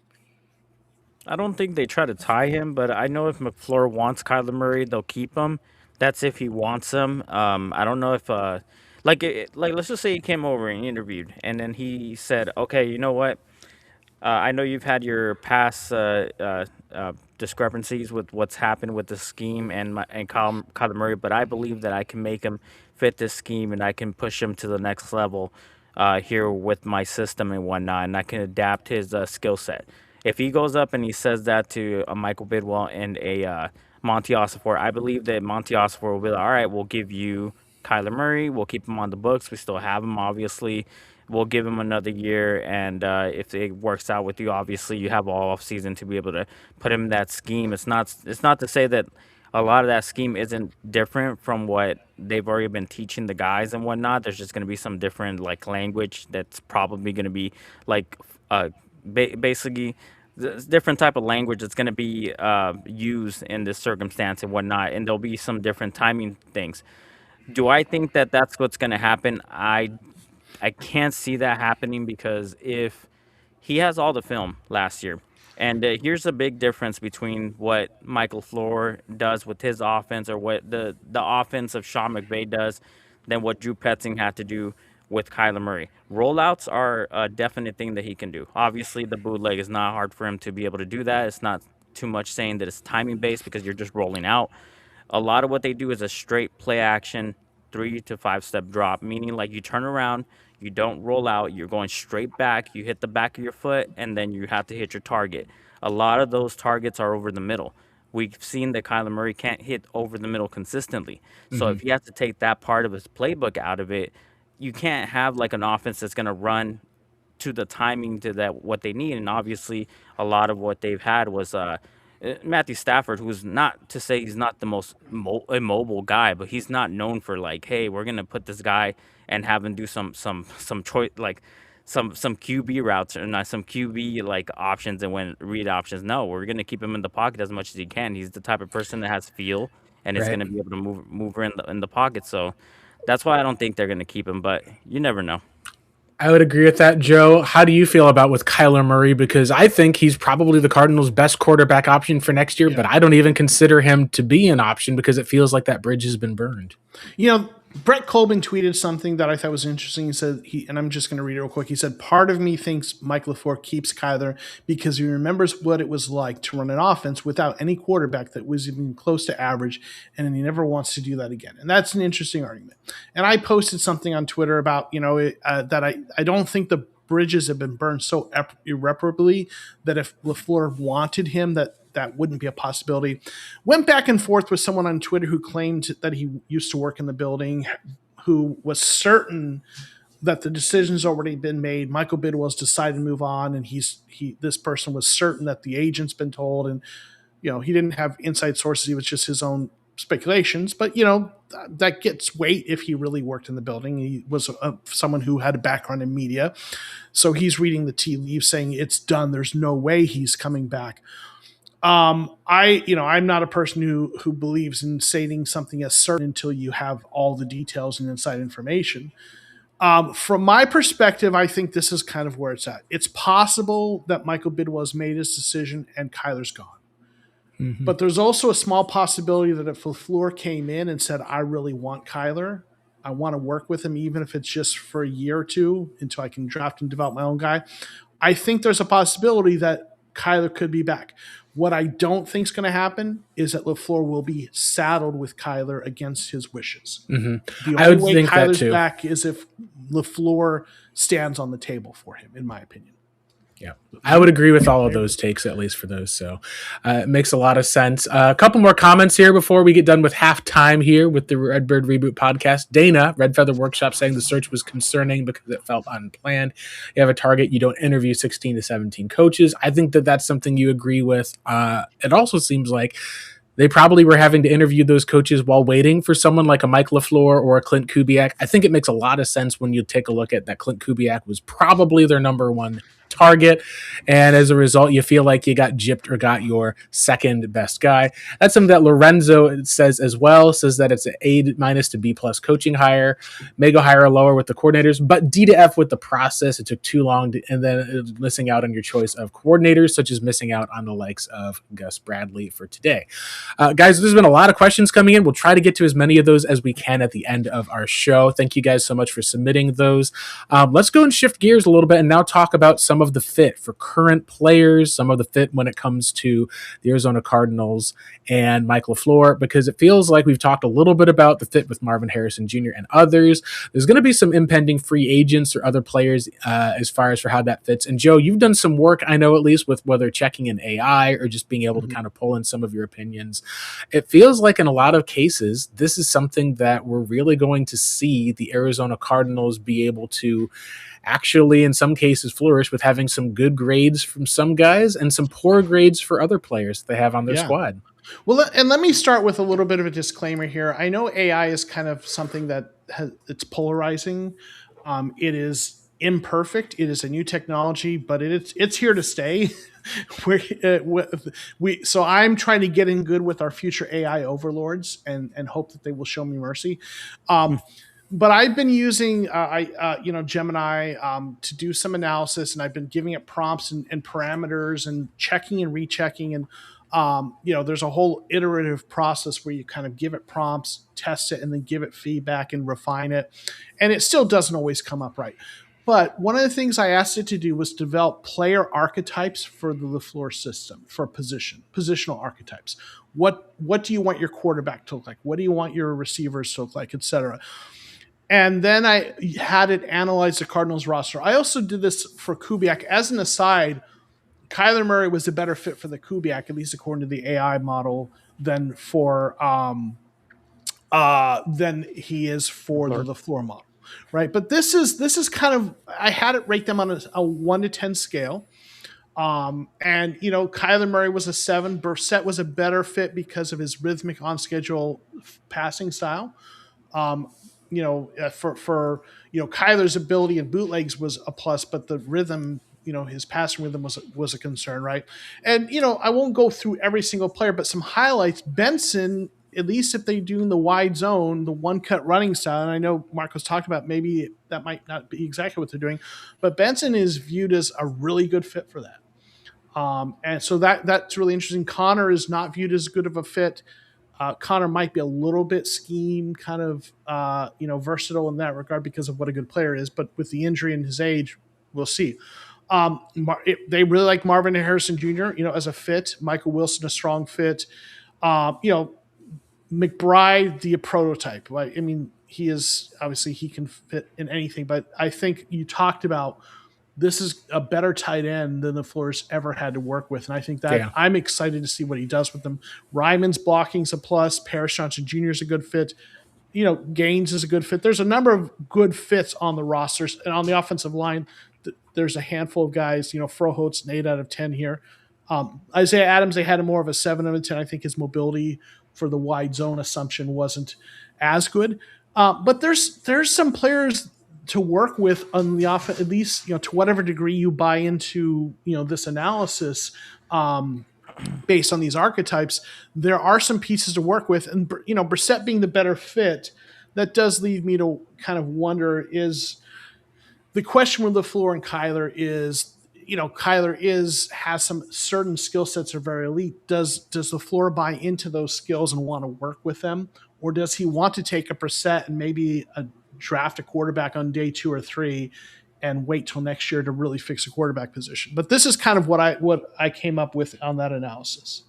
I don't think they try to tie him, but I know if McFleur wants Kyler Murray, they'll keep him. That's if he wants him. I don't know if let's just say he came over and interviewed, and then he said, "Okay, you know what? I know you've had your past discrepancies with what's happened with the scheme and Kyler Murray, but I believe that I can make him fit this scheme and I can push him to the next level here with my system and whatnot, and I can adapt his skill set." If he goes up and he says that to a Michael Bidwell and a Monty Ossenfort, I believe that Monty Ossenfort will be like, "All right, we'll give you Kyler Murray. We'll keep him on the books. We still have him, obviously. We'll give him another year, and if it works out with you, obviously you have all off season to be able to put him in that scheme." It's not to say that a lot of that scheme isn't different from what they've already been teaching the guys and whatnot. There's just going to be some different like language that's probably going to be like uh, basically different type of language that's going to be used in this circumstance and whatnot, and there'll be some different timing things. Do I think that that's what's going to happen? I can't see that happening because if he has all the film last year, and here's a big difference between what Michael Fleur does with his offense or what the offense of Sean McVay does than what Drew Petzing had to do with Kyler Murray. Rollouts are a definite thing that he can do. Obviously, the bootleg is not hard for him to be able to do that. It's not too much saying that it's timing based because you're just rolling out. A lot of what they do is a straight play action 3 to 5 step drop, meaning like you turn around, you don't roll out, you're going straight back, you hit the back of your foot, and then you have to hit your target. A lot of those targets are over the middle. We've seen that Kyler Murray can't hit over the middle consistently. So if he has to take that part of his playbook out of it, you can't have like an offense that's going to run to the timing to that what they need. And obviously, a lot of what they've had was Matthew Stafford, who's not to say he's not the most immobile guy, but he's not known for like, hey, we're gonna put this guy and have him do some choice like some QB routes or not some QB like options and when read options. No, we're gonna keep him in the pocket as much as he can. He's the type of person that has feel and is Right. gonna be able to move her in the pocket. So that's why I don't think they're gonna keep him. But you never know. I would agree with that, Joe. How do you feel about with Kyler Murray? Because I think he's probably the Cardinals' best quarterback option for next year, but I don't even consider him to be an option because it feels like that bridge has been burned. You know, Brett Colvin tweeted something that I thought was interesting. He said, and I'm just going to read it real quick. He said, part of me thinks Mike LaFleur keeps Kyler because he remembers what it was like to run an offense without any quarterback that was even close to average, and he never wants to do that again. And that's an interesting argument. And I posted something on Twitter about, that I don't think the bridges have been burned so irreparably that if LaFleur wanted him, that wouldn't be a possibility. Went back and forth with someone on Twitter who claimed that he used to work in the building, who was certain that the decision's already been made. Michael Bidwell's decided to move on, and this person was certain that the agent's been told, and he didn't have inside sources. It was just his own speculations, but that gets weight if he really worked in the building. He was someone who had a background in media, so he's reading the tea leaves, saying it's done. There's no way he's coming back. I'm not a person who believes in stating something as certain until you have all the details and inside information. From my perspective, I think this is kind of where it's at. It's possible that Michael Bidwell has made his decision and Kyler's gone. Mm-hmm. But there's also a small possibility that if LaFleur came in and said, I really want Kyler, I want to work with him, even if it's just for a year or two until I can draft and develop my own guy, I think there's a possibility that Kyler could be back. What I don't think is going to happen is that LaFleur will be saddled with Kyler against his wishes. Mm-hmm. The I only would way think that Kyler's too. back is if LaFleur stands on the table for him, in my opinion. Yeah, I would agree with all of those takes, at least for those. So it makes a lot of sense. A couple more comments here before we get done with halftime here with the Redbird Reboot podcast. Dana, Red Feather Workshop, saying the search was concerning because it felt unplanned. You have a target. You don't interview 16 to 17 coaches. I think that that's something you agree with. It also seems like they probably were having to interview those coaches while waiting for someone like a Mike LaFleur or a Clint Kubiak. I think it makes a lot of sense when you take a look at that Clint Kubiak was probably their number one target, and as a result you feel like you got gypped or got your second best guy. That's something that Lorenzo says as well, says that it's an A- to B+ coaching hire, may go higher or lower with the coordinators, but D to F with the process. It took too long and then missing out on your choice of coordinators, such as missing out on the likes of Gus Bradley for today. Guys, there's been a lot of questions coming in. We'll try to get to as many of those as we can at the end of our show. Thank you guys so much for submitting those. Let's go and shift gears a little bit and now talk about some of the fit for current players, some of the fit when it comes to the Arizona Cardinals and Mike LaFleur, because it feels like we've talked a little bit about the fit with Marvin Harrison Jr. and others. There's going to be some impending free agents or other players as far as for how that fits. And Joe, you've done some work, I know, at least with whether checking in AI or just being able to kind of pull in some of your opinions. It feels like in a lot of cases, this is something that we're really going to see the Arizona Cardinals be able to actually, in some cases, flourish with having some good grades from some guys and some poor grades for other players they have on their squad. Well, and let me start with a little bit of a disclaimer here. I know AI is kind of something that it's polarizing. It is imperfect. It is a new technology, but it's here to stay. So I'm trying to get in good with our future AI overlords and hope that they will show me mercy. But I've been using Gemini to do some analysis, and I've been giving it prompts and parameters and checking and rechecking, and there's a whole iterative process where you kind of give it prompts, test it, and then give it feedback and refine it, and it still doesn't always come up right. But one of the things I asked it to do was develop player archetypes for the LaFleur system for positional archetypes. What do you want your quarterback to look like? What do you want your receivers to look like, et cetera? And then I had it analyze the Cardinals roster. I also did this for Kubiak. As an aside, Kyler Murray was a better fit for the Kubiak, at least according to the AI model, than than he is for the LaFleur model, right? But this is kind of, I had it rate them on a 1 to 10 scale. And Kyler Murray was a 7. Brissett was a better fit because of his rhythmic on schedule passing style. For Kyler's ability and bootlegs was a plus, but the rhythm, his passing rhythm was a concern, right? And I won't go through every single player, but some highlights. Benson, at least if they do in the wide zone, the one cut running style, and I know Marco's talked about maybe that might not be exactly what they're doing, but Benson is viewed as a really good fit for that. And so that's really interesting. Connor is not viewed as good of a fit. Connor might be a little bit scheme kind of, versatile in that regard because of what a good player is. But with the injury and his age, we'll see. They really like Marvin Harrison Jr., as a fit. Michael Wilson, a strong fit. McBride, the prototype. Right? I mean, he can fit in anything. But I think you talked about this is a better tight end than the LaFleur's ever had to work with. And I think that I'm excited to see what he does with them. Ryman's blocking is a plus. Paris Johnson Jr. is a good fit. Gaines is a good fit. There's a number of good fits on the rosters. And on the offensive line, there's a handful of guys. Froholt's an 8 out of 10 here. Isaiah Adams, they had a more of a 7 out of 10. I think his mobility for the wide zone assumption wasn't as good. But there's some players to work with on the offense, at least, to whatever degree you buy into, this analysis, based on these archetypes, there are some pieces to work with. And, Brissett being the better fit, that does lead me to kind of wonder, is the question with LaFleur and Kyler is, Kyler has some certain skill sets that are very elite. Does LaFleur buy into those skills and want to work with them? Or does he want to take a Brissett and maybe draft a quarterback on day 2 or 3 and wait till next year to really fix a quarterback position? But this is kind of what I came up with on that analysis.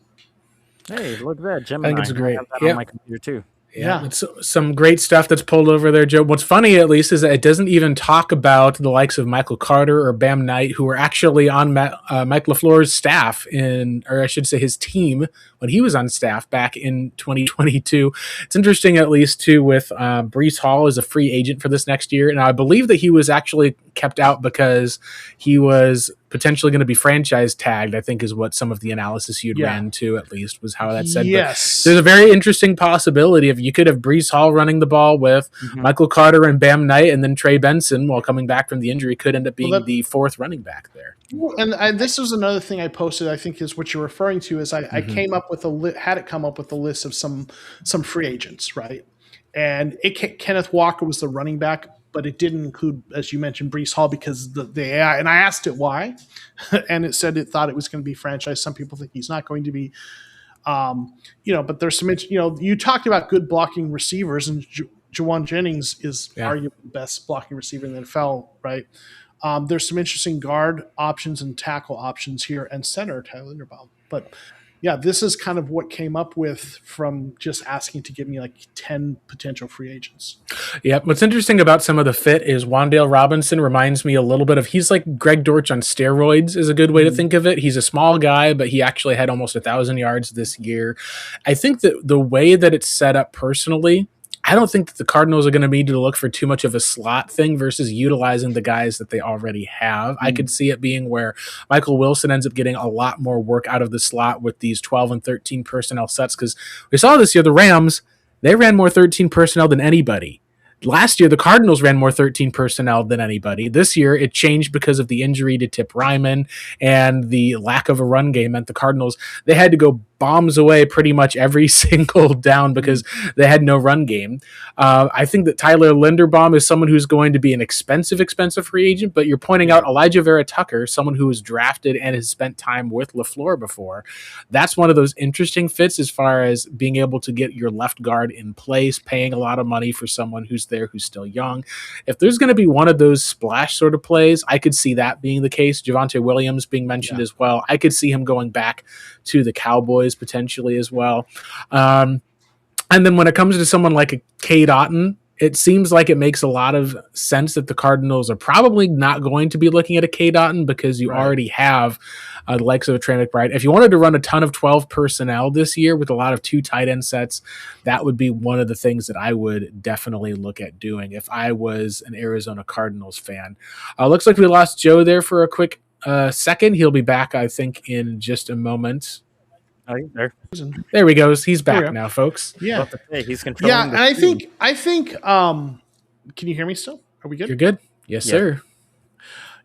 Hey, look at that, Gemini. I think it's great. I have that on my computer too. Yeah, it's some great stuff that's pulled over there, Joe. What's funny, at least, is that it doesn't even talk about the likes of Michael Carter or Bam Knight, who were actually on Mike LaFleur's staff or I should say his team, when he was on staff back in 2022. It's interesting, at least, too, with Breece Hall as a free agent for this next year. And I believe that he was actually kept out because he was potentially going to be franchise tagged, I think is what some of the analysis you'd ran to, at least, was how that said. Yes. But there's a very interesting possibility of you could have Breece Hall running the ball with Michael Carter and Bam Knight, and then Trey Benson, while coming back from the injury, could end up being the 4th running back there. And this was another thing I posted, I think is what you're referring to, is I came up with had it come up with a list of some free agents, right? And Kenneth Walker was the running back, but it didn't include, as you mentioned, Breece Hall because the AI. And I asked it why, and it said it thought it was going to be franchise. Some people think he's not going to be. But there's some, you talked about good blocking receivers, and Juwan Jennings is arguably the best blocking receiver in the NFL, right? There's some interesting guard options and tackle options here, and center Tyler Linderbaum. But yeah, this is kind of what came up with from just asking to give me like 10 potential free agents. Yeah, what's interesting about some of the fit is Wan'Dale Robinson reminds me a little bit of, he's like Greg Dortch on steroids is a good way to think of it. He's a small guy, but he actually had almost 1,000 yards this year. I think that the way that it's set up personally, I don't think that the Cardinals are going to need to look for too much of a slot thing versus utilizing the guys that they already have. I could see it being where Michael Wilson ends up getting a lot more work out of the slot with these 12 and 13 personnel sets, because we saw this year the Rams, they ran more 13 personnel than anybody. Last year, the Cardinals ran more 13 personnel than anybody. This year, it changed because of the injury to Tip Ryman and the lack of a run game meant the Cardinals, they had to go bombs away pretty much every single down because they had no run game. I think that Tyler Linderbaum is someone who's going to be an expensive free agent, but you're pointing out Elijah Vera Tucker, someone who was drafted and has spent time with LaFleur before. That's one of those interesting fits as far as being able to get your left guard in place, paying a lot of money for someone who's there who's still young. If there's going to be one of those splash sort of plays, I could see that being the case. Javonte Williams being mentioned as well. I could see him going back to the Cowboys potentially as well. And then when it comes to someone like a Cade Otton, it seems like it makes a lot of sense that the Cardinals are probably not going to be looking at a Cade Otton because you already have the likes of a Trey McBride. If you wanted to run a ton of 12 personnel this year with a lot of 2 tight end sets, that would be one of the things that I would definitely look at doing if I was an Arizona Cardinals fan. Looks like we lost Joe there for a quick second. He'll be back, I think, in just a moment. Oh, there. There he goes. He's back now, folks. Yeah. He's controlling. Yeah, and I think can you hear me still? Are we good? You're good? Yes, sir.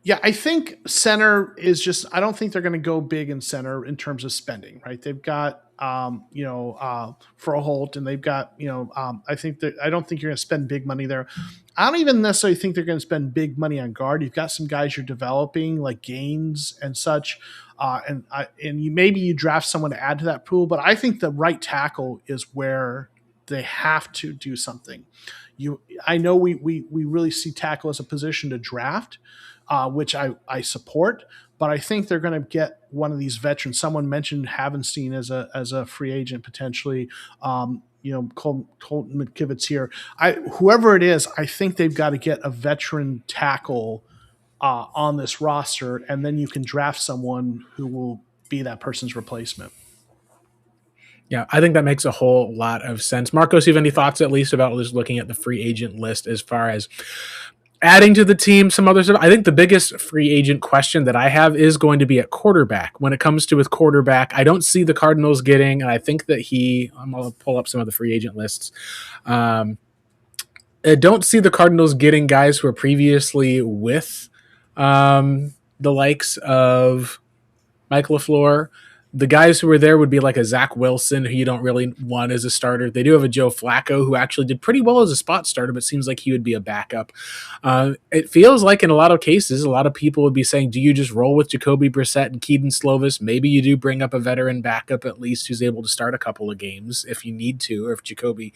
Yeah, I think center is just, I don't think they're going to go big in center in terms of spending, right? They've got, for a Holt, and they've got, I don't think you're going to spend big money there. I don't even necessarily think they're going to spend big money on guard. You've got some guys you're developing like Gaines and such. And maybe you draft someone to add to that pool, but I think the right tackle is where they have to do something. I know we really see tackle as a position to draft, which I support, but I think they're going to get one of these veterans. Someone mentioned Havenstein as a free agent potentially. Colton McKivitz here. Whoever it is, I think they've got to get a veteran tackle on this roster, and then you can draft someone who will be that person's replacement. Yeah, I think that makes a whole lot of sense. Marcos, you have any thoughts at least about just looking at the free agent list as far as adding to the team, some other stuff? I think the biggest free agent question that I have is going to be at quarterback. When it comes to with quarterback, I don't see the Cardinals getting, and I think that I'm going to pull up some of the free agent lists. I don't see the Cardinals getting guys who are previously with the likes of Mike LaFleur. The guys who were there would be like a Zach Wilson, who you don't really want as a starter. They do have a Joe Flacco, who actually did pretty well as a spot starter, but seems like he would be a backup. It feels like in a lot of cases, a lot of people would be saying, do you just roll with Jacoby Brissett and Keaton Slovis? Maybe you do bring up a veteran backup at least who's able to start a couple of games if you need to, or if Jacoby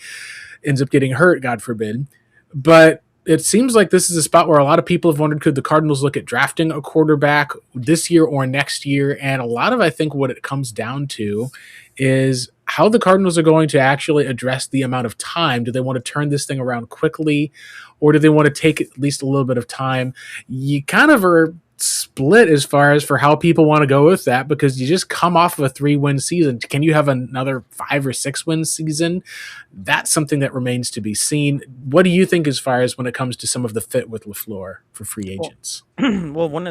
ends up getting hurt, God forbid. But it seems like this is a spot where a lot of people have wondered, could the Cardinals look at drafting a quarterback this year or next year? And a lot of, I think, what it comes down to is how the Cardinals are going to actually address the amount of time. Do they want to turn this thing around quickly, or do they want to take at least a little bit of time? You kind of are split as far as for how people want to go with that, because you just come off of a 3-win season. Can you have another 5 or 6 win season? That's something that remains to be seen. What do you think as far as when it comes to some of the fit with LaFleur for free agents? Well, one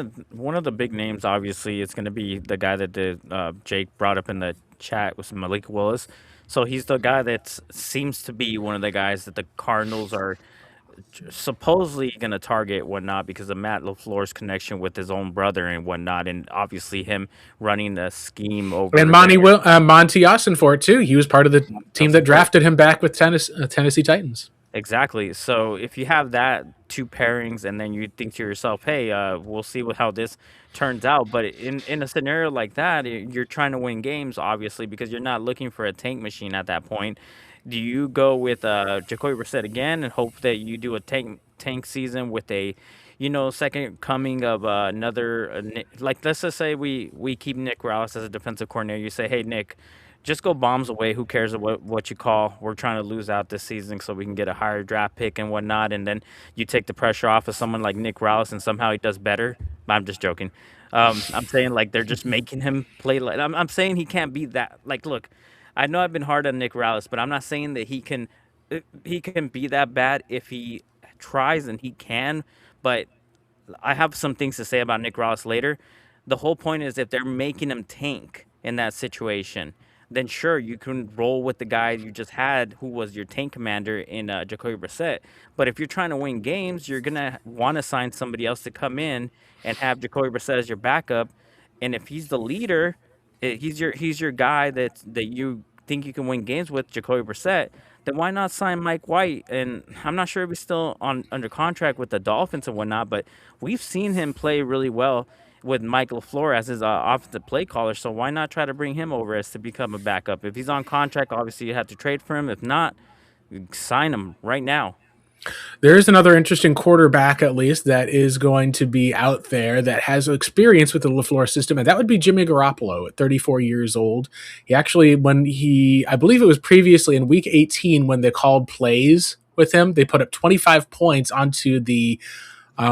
of the big names obviously is going to be the guy that Jake brought up in the chat, was Malik Willis. So he's the guy that seems to be one of the guys that the Cardinals are supposedly going to target, whatnot, because of Matt LaFleur's connection with his own brother and whatnot, and obviously him running the scheme over. And Monty Ossenfort too. He was part of the team that drafted him back with Tennessee Titans. Exactly. So if you have that 2 pairings, and then you think to yourself, hey, we'll see how this turns out. But in a scenario like that, you're trying to win games, obviously, because you're not looking for a tank machine at that point. Do you go with Jacoby Brissett again and hope that you do a tank season with a, second coming of another, like, let's just say we keep Nick Rallis as a defensive coordinator. You say, hey, Nick, just go bombs away. Who cares what you call? We're trying to lose out this season so we can get a higher draft pick and whatnot. And then you take the pressure off of someone like Nick Rallis, and somehow he does better. I'm just joking. I'm saying, like, they're just making him play. I'm saying he can't be that. Like, look, I know I've been hard on Nick Rallis, but I'm not saying that he can he can be that bad if he tries, and he can. But I have some things to say about Nick Ross later. The whole point is if they're making him tank in that situation, then sure, you can roll with the guy you just had who was your tank commander in Jacoby Brissett. But if you're trying to win games, you're going to want to sign somebody else to come in and have Jacoby Brissett as your backup. And if he's the leader, he's your guy that you think you can win games with, Jacoby Brissett, then why not sign Mike White? And I'm not sure if he's still under contract with the Dolphins and whatnot, but we've seen him play really well with Mike LaFleur as his offensive play caller. So why not try to bring him over as to become a backup? If he's on contract, obviously you have to trade for him. If not, sign him right now. There is another interesting quarterback, at least, that is going to be out there that has experience with the LaFleur system, and that would be Jimmy Garoppolo at 34 years old. He actually, I believe it was previously in week 18 when they called plays with him, they put up 25 points onto the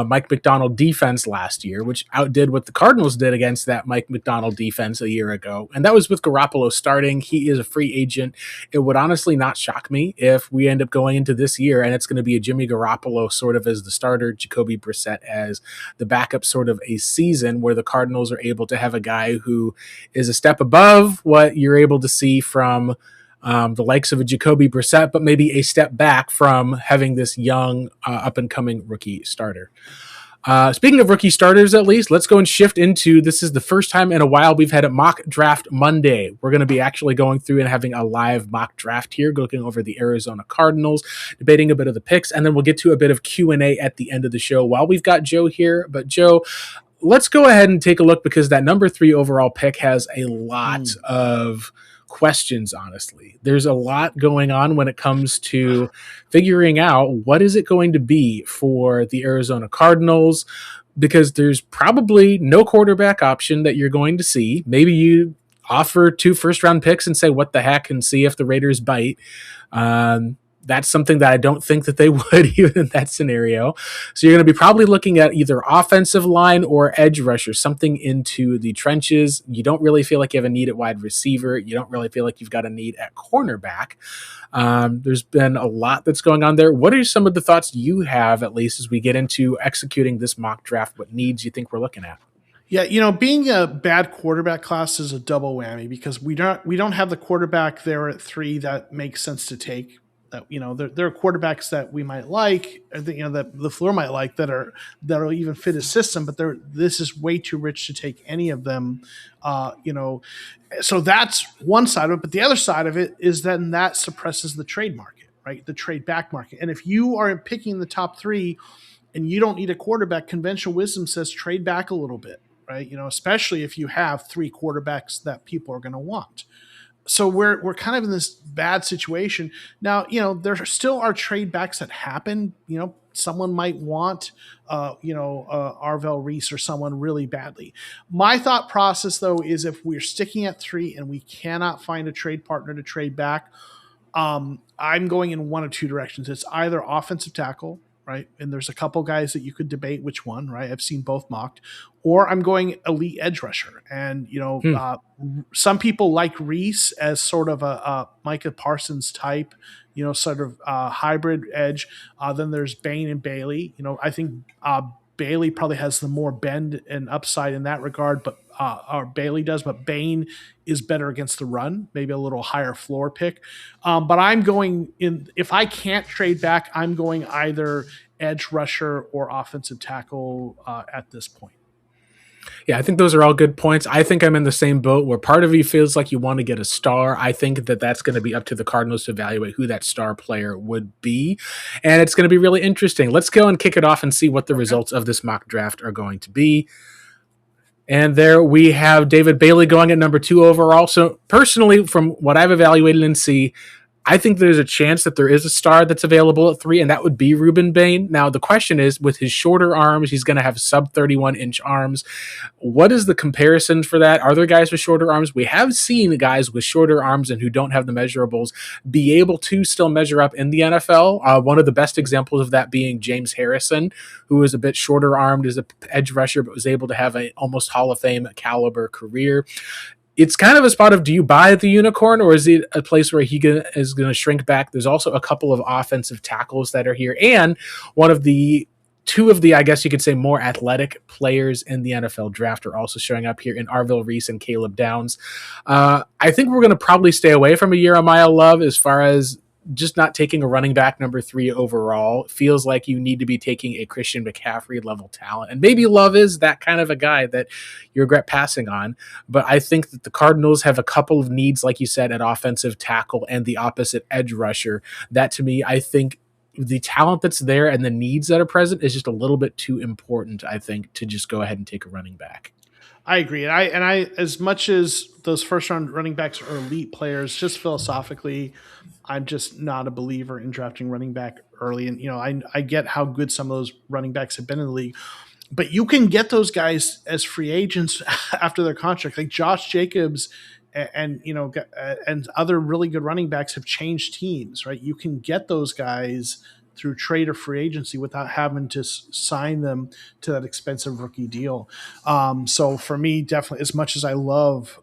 Mike McDonald defense last year, which outdid what the Cardinals did against that Mike McDonald defense a year ago. And that was with Garoppolo starting. He is a free agent. It would honestly not shock me if we end up going into this year and it's going to be a Jimmy Garoppolo sort of as the starter, Jacoby Brissett as the backup sort of a season where the Cardinals are able to have a guy who is a step above what you're able to see from the likes of a Jacoby Brissett, but maybe a step back from having this young, up-and-coming rookie starter. Speaking of rookie starters, at least, let's go and shift into, this is the first time in a while we've had a mock draft Monday. We're going to be actually going through and having a live mock draft here, looking over the Arizona Cardinals, debating a bit of the picks, and then we'll get to a bit of Q&A at the end of the show while we've got Joe here. But Joe, let's go ahead and take a look because that number 3 overall pick has a lot of questions. Honestly, there's a lot going on when it comes to figuring out what is it going to be for the Arizona Cardinals, because there's probably no quarterback option that you're going to see. Maybe you offer 2 first-round picks and say what the heck and see if the Raiders bite. That's something that I don't think that they would even in that scenario. So you're going to be probably looking at either offensive line or edge rusher, something into the trenches. You don't really feel like you have a need at wide receiver. You don't really feel like you've got a need at cornerback. There's been a lot that's going on there. What are some of the thoughts you have, at least as we get into executing this mock draft? What needs you think we're looking at? Yeah, being a bad quarterback class is a double whammy because we don't have the quarterback there at 3 that makes sense to take. That there are quarterbacks that we might like, that LaFleur might like that'll even fit his system, but this is way too rich to take any of them. So that's one side of it, but the other side of it is then that suppresses the trade market, right? The trade back market, and if you are picking the top 3 and you don't need a quarterback, conventional wisdom says trade back a little bit, right? Especially if you have 3 quarterbacks that people are going to want. So we're kind of in this bad situation now. There still are trade backs that happen. Someone might want, Arvell Reese or someone really badly. My thought process, though, is if we're sticking at 3 and we cannot find a trade partner to trade back, I'm going in one of 2 directions. It's either offensive tackle, right? And there's a couple guys that you could debate which one, right? I've seen both mocked. Or I'm going elite edge rusher. And, some people like Reese as sort of a Micah Parsons type, sort of hybrid edge. Then there's Bain and Bailey. I think Bailey probably has the more bend and upside in that regard, but or Bailey does, but Bain is better against the run, maybe a little higher floor pick. But I'm going in, if I can't trade back, I'm going either edge rusher or offensive tackle at this point. Yeah, I think those are all good points. I think I'm in the same boat where part of you feels like you want to get a star. I think that that's going to be up to the Cardinals to evaluate who that star player would be. And it's going to be really interesting. Let's go and kick it off and see what the results of this mock draft are going to be. And there we have David Bailey going at number 2 overall. So personally, from what I've evaluated and see, I think there's a chance that there is a star that's available at 3, and that would be Ruben Bain. Now, the question is, with his shorter arms, he's going to have sub 31-inch arms. What is the comparison for that? Are there guys with shorter arms? We have seen guys with shorter arms and who don't have the measurables be able to still measure up in the NFL. One of the best examples of that being James Harrison, who is a bit shorter armed as an edge rusher, but was able to have an almost Hall of Fame caliber career. it's kind of a spot of, do you buy the unicorn, or is it a place where is going to shrink back? There's also a couple of offensive tackles that are here, and two of the, I guess you could say, more athletic players in the NFL draft are also showing up here in Arvil Reese and Caleb Downs. I think we're going to probably stay away from a Jeremiah Love as far as just not taking a running back number 3 overall. It feels like you need to be taking a Christian McCaffrey level talent. And maybe Love is that kind of a guy that you regret passing on. But I think that the Cardinals have a couple of needs, like you said, at offensive tackle and the opposite edge rusher. That, to me, I think the talent that's there and the needs that are present is just a little bit too important, I think, to just go ahead and take a running back. I agree. And I, as much as those first round running backs are elite players, just philosophically, I'm just not a believer in drafting running back early. And, I get how good some of those running backs have been in the league, but you can get those guys as free agents after their contract. Like Josh Jacobs and other really good running backs have changed teams, right? You can get those guys through trade or free agency without having to sign them to that expensive rookie deal. So for me, definitely, as much as I love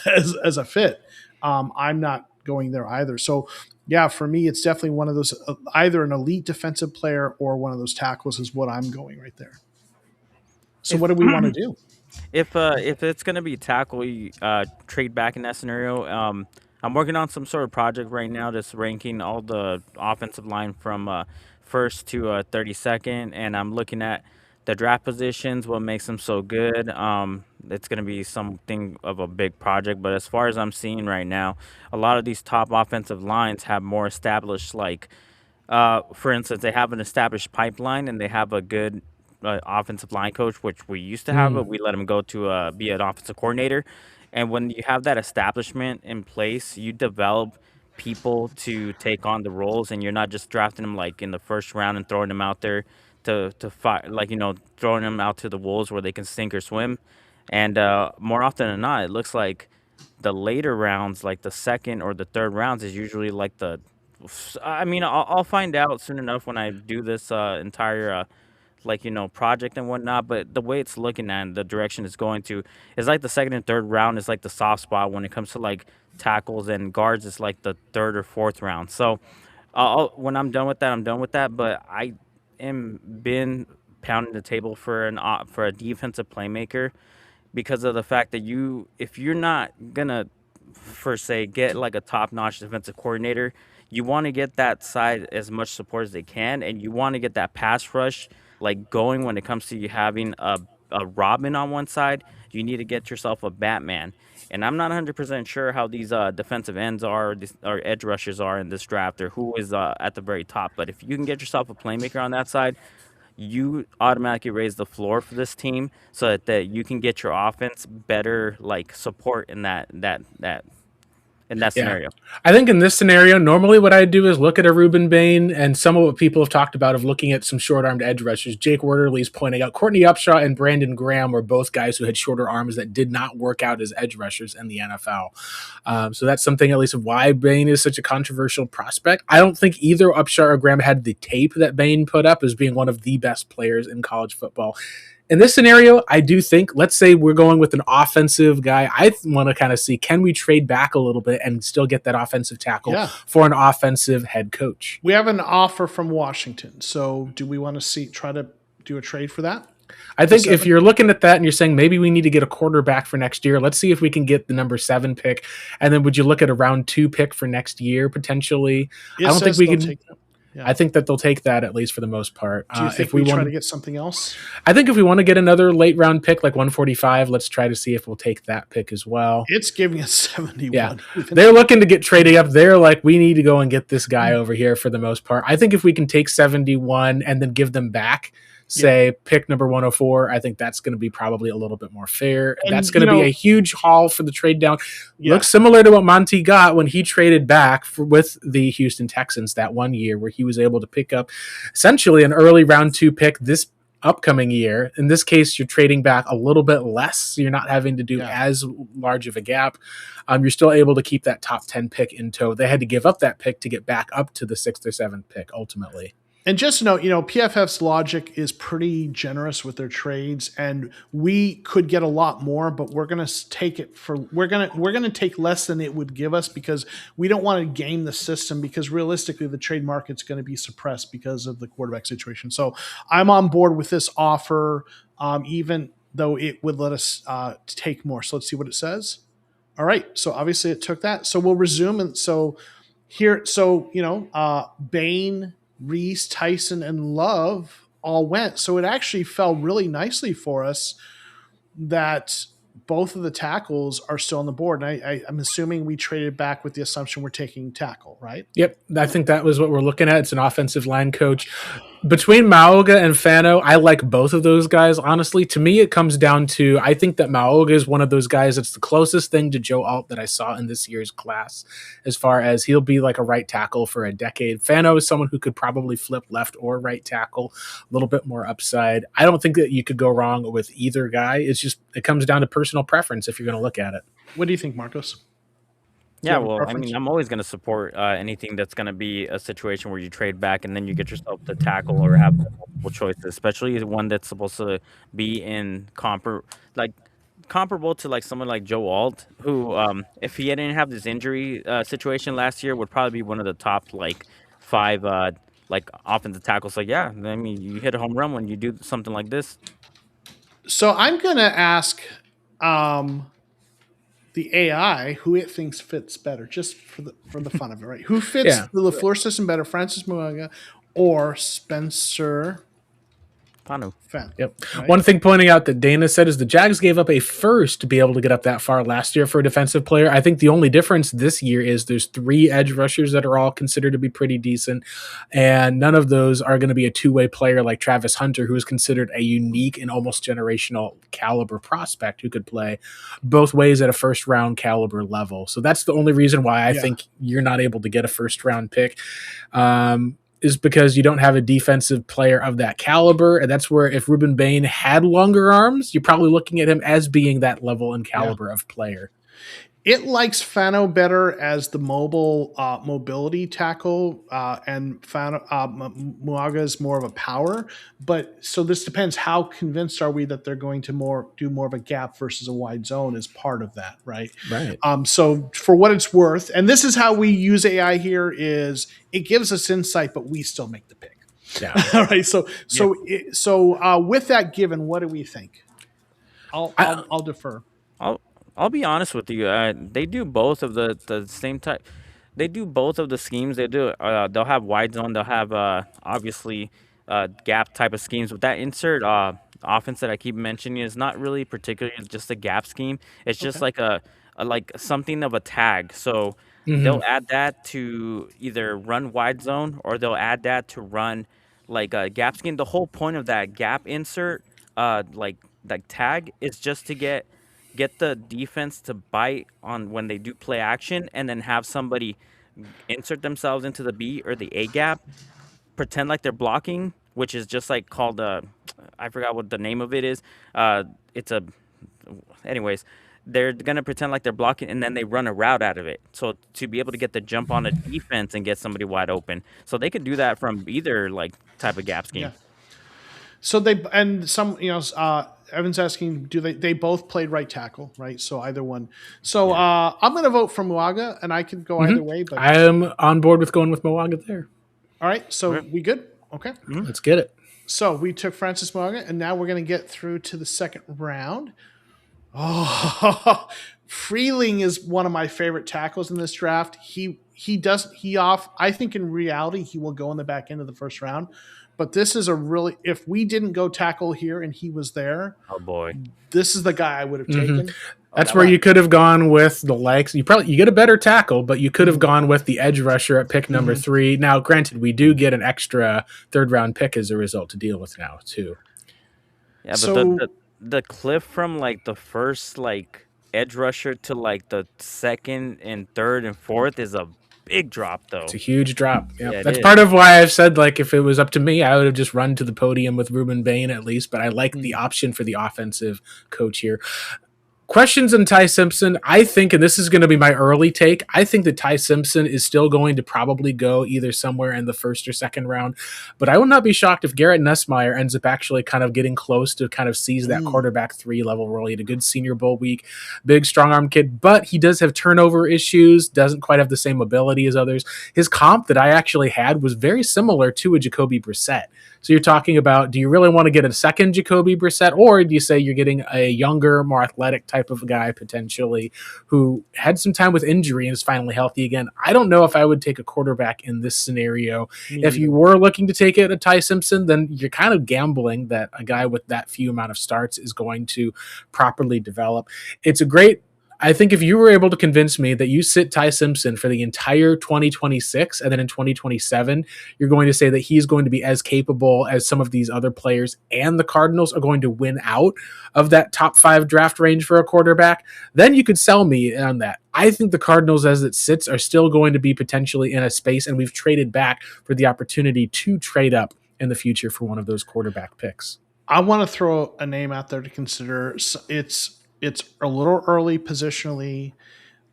as a fit, I'm not going there either. So yeah, for me, it's definitely one of those, either an elite defensive player or one of those tackles is what I'm going right there. So what do we want to do? If it's gonna be tackle, trade back in that scenario. I'm working on some sort of project right now, just ranking all the offensive line from first to 32nd, and I'm looking at the draft positions, what makes them so good. It's gonna be something of a big project, but as far as I'm seeing right now, a lot of these top offensive lines have more established, like for instance, they have an established pipeline and they have a good offensive line coach, which we used to have, but we let him go to be an offensive coordinator. And when you have that establishment in place, you develop people to take on the roles, and you're not just drafting them like in the first round and throwing them out there to fight, like throwing them out to the wolves where they can sink or swim. And more often than not, it looks like the later rounds, like the second or the third rounds, is usually like the. I mean, I'll find out soon enough when I do this entire project and whatnot. But the way it's looking at and the direction it's going to is like the second and third round is like the soft spot when it comes to like tackles, and guards is like the third or fourth round. So when I'm done with that, I'm done with that. But I am been pounding the table for a defensive playmaker, because of the fact that if you're not gonna, for say, get like a top-notch defensive coordinator, you want to get that side as much support as they can, and you want to get that pass rush like going. When it comes to you having a Robin on one side, you need to get yourself a Batman. And I'm not 100% sure how these defensive ends or edge rushers are in this draft, or who is at the very top. But if you can get yourself a playmaker on that side, you automatically raise the floor for this team, so that you can get your offense better like support in that scenario. I think in this scenario, normally what I do is look at a Reuben Bain, and some of what people have talked about of looking at some short-armed edge rushers. Jake Werderly's pointing out Courtney Upshaw and Brandon Graham were both guys who had shorter arms that did not work out as edge rushers in the NFL. So that's something, at least, of why Bain is such a controversial prospect. I don't think either Upshaw or Graham had the tape that Bain put up as being one of the best players in college football. In this scenario, I do think, let's say we're going with an offensive guy. I want to kind of see, can we trade back a little bit and still get that offensive tackle for an offensive head coach? We have an offer from Washington. So do we want to try to do a trade for that? I think if you're looking at that and you're saying maybe we need to get a quarterback for next year, let's see if we can get the number 7 pick. And then would you look at a round 2 pick for next year potentially? I don't think we can. Yeah. I think that they'll take that, at least for the most part. Do you think if we try to get something else? I think if we want to get another late round pick, like 145, let's try to see if we'll take that pick as well. It's giving us 71. Yeah. They're looking to get traded up. They're like, we need to go and get this guy over here for the most part. I think if we can take 71 and then give them back, say pick number 104, I think that's going to be probably a little bit more fair. And that's going to be a huge haul for the trade down. Looks similar to what Monty got when he traded back with the Houston Texans that one year, where he was able to pick up essentially an early round 2 pick this upcoming year. In this case, you're trading back a little bit less. So you're not having to do as large of a gap. You're still able to keep that top 10 pick in tow. They had to give up that pick to get back up to the 6th or 7th pick ultimately. And just note, PFF's logic is pretty generous with their trades, and we could get a lot more, but we're gonna take it for we're gonna take less than it would give us because we don't want to game the system. Because realistically, the trade market's going to be suppressed because of the quarterback situation. So I'm on board with this offer, even though it would let us take more. So let's see what it says. All right. So obviously it took that. So we'll resume, and so here, Bain, Reese, Tyson, and Love all went. So it actually fell really nicely for us that both of the tackles are still on the board. And I'm assuming we traded back with the assumption we're taking tackle, right? Yep, I think that was what we're looking at. It's an offensive line coach. Between Maoga and Fano, I like both of those guys, honestly. To me, it comes down to, I think that Maoga is one of those guys that's the closest thing to Joe Alt that I saw in this year's class, as far as he'll be like a right tackle for a decade. Fano is someone who could probably flip left or right tackle, a little bit more upside. I don't think that you could go wrong with either guy. It comes down to personal preference if you're going to look at it. What do you think, Marcos? Yeah, well, I mean, I'm always going to support anything that's going to be a situation where you trade back and then you get yourself the tackle or have multiple choices, especially one that's supposed to be in comparable to like someone like Joe Alt, who, if he didn't have this injury situation last year, would probably be one of the top like 5 like offensive tackles. So yeah, I mean, you hit a home run when you do something like this. So I'm gonna ask the AI who it thinks fits better, just for the fun of it, right? Who fits the LaFleur system better, Francis Muaga or Spencer Fanu? Yep. Right? One thing pointing out that Dana said is the Jags gave up a first to be able to get up that far last year for a defensive player. I think the only difference this year is there's 3 edge rushers that are all considered to be pretty decent, and none of those are going to be a two-way player like Travis Hunter, who is considered a unique and almost generational caliber prospect who could play both ways at a first-round caliber level. So that's the only reason why I think you're not able to get a first-round pick. Is because you don't have a defensive player of that caliber. And that's where if Ruben Bain had longer arms, you're probably looking at him as being that level and caliber of player. It likes Fano better as the mobility tackle, and Muaga is more of a power. But so this depends. How convinced are we that they're going to do more of a gap versus a wide zone as part of that, right? Right. So for what it's worth, and this is how we use AI here: is it gives us insight, but we still make the pick. Yeah. All right. So with that given, what do we think? I'll defer. I'll be honest with you. They do both of the same type. They do both of the schemes. They do. They'll have wide zone. They'll have obviously gap type of schemes. With that insert offense that I keep mentioning is not really particularly just a gap scheme. It's just like a like something of a tag. So they'll add that to either run wide zone or they'll add that to run like a gap scheme. The whole point of that gap insert like tag is just to get the defense to bite on when they do play action and then have somebody insert themselves into the B or the A gap, pretend like they're blocking, which is just like called I forgot what the name of it is. Anyways, they're going to pretend like they're blocking and then they run a route out of it. So to be able to get the jump on a defense and get somebody wide open. So they could do that from either like type of gap scheme. Yeah. So Evan's asking, do they both played right tackle, right? So either one. So I'm going to vote for Muaga, and I could go either way. But I am on board with going with Muaga there. All right, so we good? Okay. Let's get it. So we took Francis Muaga, and now we're going to get through to the second round. Oh, Freeling is one of my favorite tackles in this draft. I think in reality he will go in the back end of the first round. But this is if we didn't go tackle here and he was there, oh boy, this is the guy I would have taken. That's where you could have gone with the likes. You get a better tackle, but you could have gone with the edge rusher at pick number 3. Now, granted, we do get an extra 3rd round pick as a result to deal with now too. Yeah, but the cliff from like the first like edge rusher to like the 2nd and 3rd and 4th is a big drop, though. It's a huge drop. Yep. Yeah, that's part of why I've said, like, if it was up to me, I would have just run to the podium with Ruben Bain at least. But I like the option for the offensive coach here. Questions on Ty Simpson. I think, and this is going to be my early take, I think that Ty Simpson is still going to probably go either somewhere in the first or second round. But I would not be shocked if Garrett Nussmeier ends up actually kind of getting close to kind of seize that quarterback 3 level role. He had a good Senior Bowl week, big strong arm kid, but he does have turnover issues, doesn't quite have the same ability as others. His comp that I actually had was very similar to a Jacoby Brissett. So you're talking about, do you really want to get a second Jacoby Brissett, or do you say you're getting a younger, more athletic type of guy potentially who had some time with injury and is finally healthy again? I don't know if I would take a quarterback in this scenario. If you were looking to take it a Ty Simpson, then you're kind of gambling that a guy with that few amount of starts is going to properly develop. It's a great I think if you were able to convince me that you sit Ty Simpson for the entire 2026 and then in 2027, you're going to say that he's going to be as capable as some of these other players and the Cardinals are going to win out of that top 5 draft range for a quarterback, then you could sell me on that. I think the Cardinals as it sits are still going to be potentially in a space, and we've traded back for the opportunity to trade up in the future for one of those quarterback picks. I want to throw a name out there to consider. It's a little early positionally.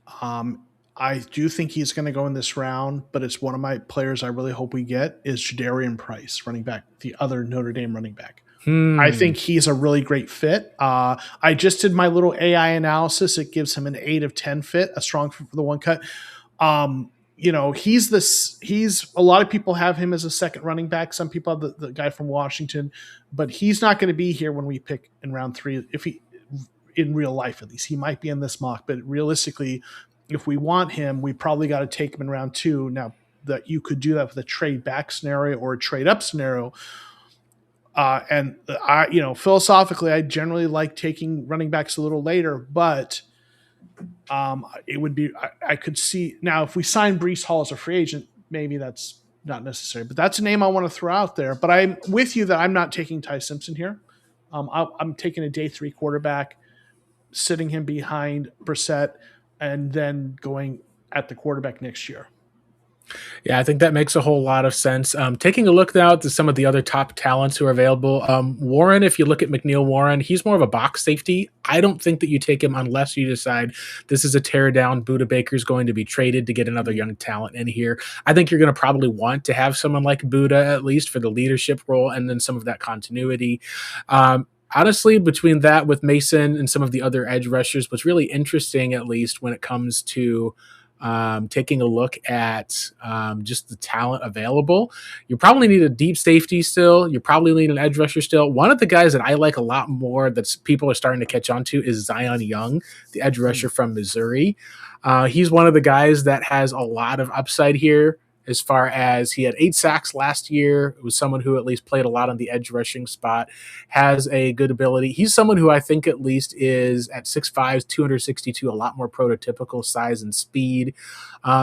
I do think he's going to go in this round, but it's one of my players I really hope we get is Jadarian Price, running back, the other Notre Dame running back. I think he's a really great fit. I just did my little AI analysis. It gives him an 8 of 10 fit, a strong fit for the one cut. He's a lot of people have him as a second running back. Some people have the guy from Washington, but he's not going to be here when we pick in round 3. If he, in real life, at least he might be in this mock, but realistically, if we want him, we probably got to take him in round 2. Now that you could do that with a trade back scenario or a trade up scenario. Philosophically, I generally like taking running backs a little later, but it would be, I could see now if we sign Breece Hall as a free agent, maybe that's not necessary, but that's a name I want to throw out there. But I'm with you that I'm not taking Ty Simpson here. I'm taking a day 3 quarterback, sitting him behind Brissett, and then going at the quarterback next year. Yeah, I think that makes a whole lot of sense. Taking a look now at some of the other top talents who are available. Warren, if you look at McNeil Warren, he's more of a box safety. I don't think that you take him unless you decide this is a tear down. Buda Baker's going to be traded to get another young talent in here. I think you're going to probably want to have someone like Buda at least for the leadership role and then some of that continuity. Honestly, between that with Mason and some of the other edge rushers, what's really interesting, at least when it comes to taking a look at just the talent available, you probably need a deep safety still. You probably need an edge rusher still. One of the guys that I like a lot more that people are starting to catch on to is Zion Young, the edge rusher from Missouri. He's one of the guys that has a lot of upside here. As far as he had 8 sacks last year, it was someone who at least played a lot on the edge rushing spot, has a good ability. He's someone who I think at least is at 6'5", 262, a lot more prototypical size and speed.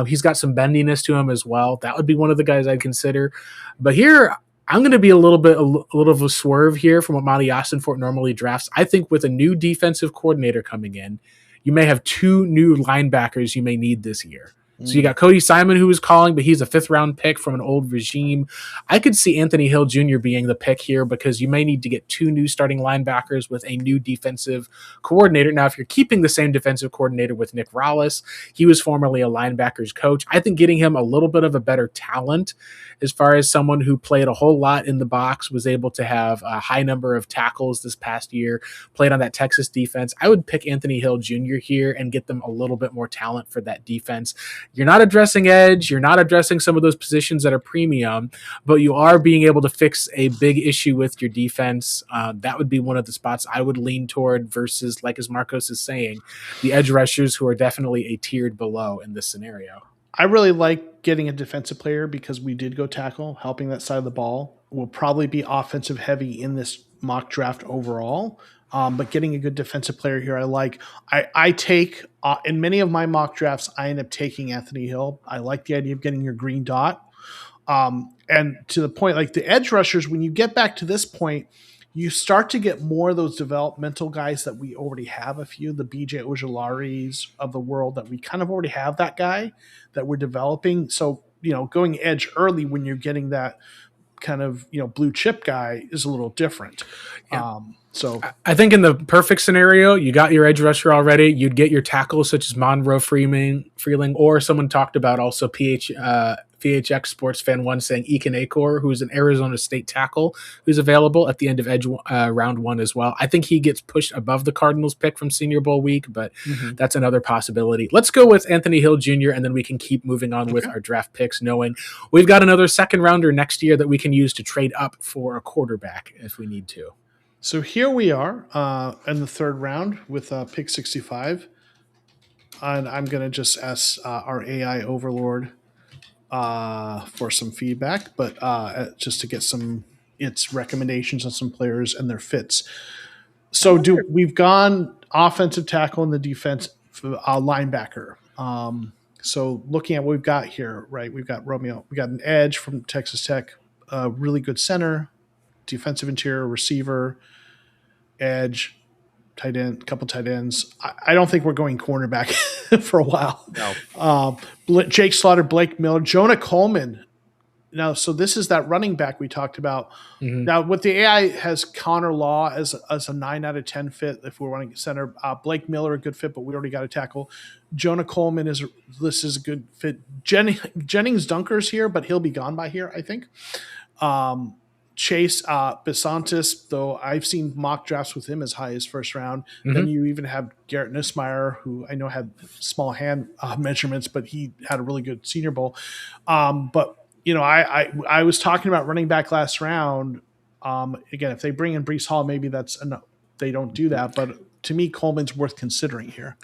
He's got some bendiness to him as well. That would be one of the guys I'd consider. But here, I'm going to be a little of a swerve here from what Monty Austinfort normally drafts. I think with a new defensive coordinator coming in, you may have 2 new linebackers you may need this year. So you got Cody Simon, who was calling, but he's a 5th-round pick from an old regime. I could see Anthony Hill Jr. being the pick here because you may need to get 2 new starting linebackers with a new defensive coordinator. Now, if you're keeping the same defensive coordinator with Nick Rallis, he was formerly a linebackers coach. I think getting him a little bit of a better talent as far as someone who played a whole lot in the box, was able to have a high number of tackles this past year, played on that Texas defense. I would pick Anthony Hill Jr. here and get them a little bit more talent for that defense. You're not addressing edge. You're not addressing some of those positions that are premium, but you are being able to fix a big issue with your defense. That would be one of the spots I would lean toward versus, like as Marcos is saying, the edge rushers who are definitely a tiered below in this scenario. I really like getting a defensive player because we did go tackle, helping that side of the ball. We'll probably be offensive heavy in this mock draft overall. But getting a good defensive player here, I like. I take in many of my mock drafts, I end up taking Anthony Hill. I like the idea of getting your green dot. And to the point, like the edge rushers, when you get back to this point, you start to get more of those developmental guys that we already have a few, the BJ Ojalaris of the world, that we kind of already have that guy that we're developing. So, going edge early when you're getting that kind of, blue chip guy is a little different. Yeah. So I think in the perfect scenario, you got your edge rusher already. You'd get your tackles such as Monroe Freeling, or someone talked about also PHX Sports Fan 1 saying Ekan Akor, who's an Arizona State tackle, who's available at the end of round 1 as well. I think he gets pushed above the Cardinals pick from Senior Bowl week, but that's another possibility. Let's go with Anthony Hill Jr., and then we can keep moving on with our draft picks, knowing we've got another second rounder next year that we can use to trade up for a quarterback if we need to. So here we are in the third round with pick 65. And I'm going to just ask our AI overlord for some feedback, but just to get its recommendations on some players and their fits. So we've gone offensive tackle and the defense linebacker. So looking at what we've got here, right? We've got Romeo. We got an edge from Texas Tech, a really good center, defensive interior, receiver, edge, tight end, couple tight ends. I don't think we're going cornerback for a while. No. Jake Slaughter, Blake Miller, Jonah Coleman. Now, so this is that running back we talked about. Now, with the AI has Connor Law as a 9 out of 10 fit if we're running center. Blake Miller, a good fit, but we already got a tackle. Jonah Coleman is a good fit. Jennings Dunker's here, but he'll be gone by here, I think. Chase Besantis, though I've seen mock drafts with him as high as first round. Then you even have Garrett Nussmeier, who I know had small hand measurements, but he had a really good Senior Bowl. But you know, I was talking about running back last round. Again, if they bring in Breece Hall, maybe that's enough. They don't do that, but to me, Coleman's worth considering here.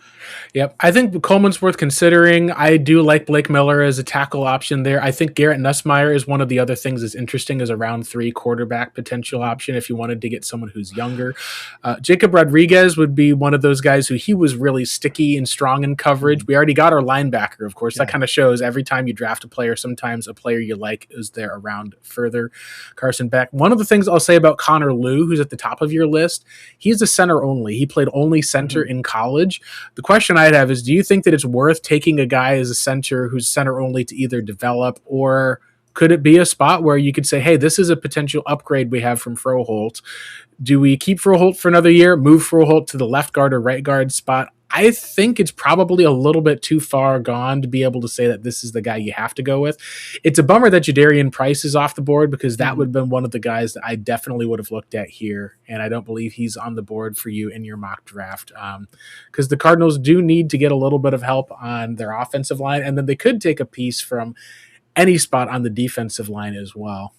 Yep. I think Coleman's worth considering. I do like Blake Miller as a tackle option there. I think Garrett Nussmeier is one of the other things that's interesting as a round 3 quarterback potential option if you wanted to get someone who's younger. Jacob Rodriguez would be one of those guys who he was really sticky and strong in coverage. We already got our linebacker, of course. That kind of shows every time you draft a player, sometimes a player you like is there around further. Carson Beck. One of the things I'll say about Connor Liu, who's at the top of your list, he's a center only. He played only center in college. The question I'd have is, do you think that it's worth taking a guy as a center who's center only to either develop, or could it be a spot where you could say, hey, this is a potential upgrade we have from Froholt? Do we keep Froholt for another year, move Froholt to the left guard or right guard spot? I think it's probably a little bit too far gone to be able to say that this is the guy you have to go with. It's a bummer that Jadarian Price is off the board, because that would have been one of the guys that I definitely would have looked at here, and I don't believe he's on the board for you in your mock draft, because the Cardinals do need to get a little bit of help on their offensive line, and then they could take a piece from any spot on the defensive line as well.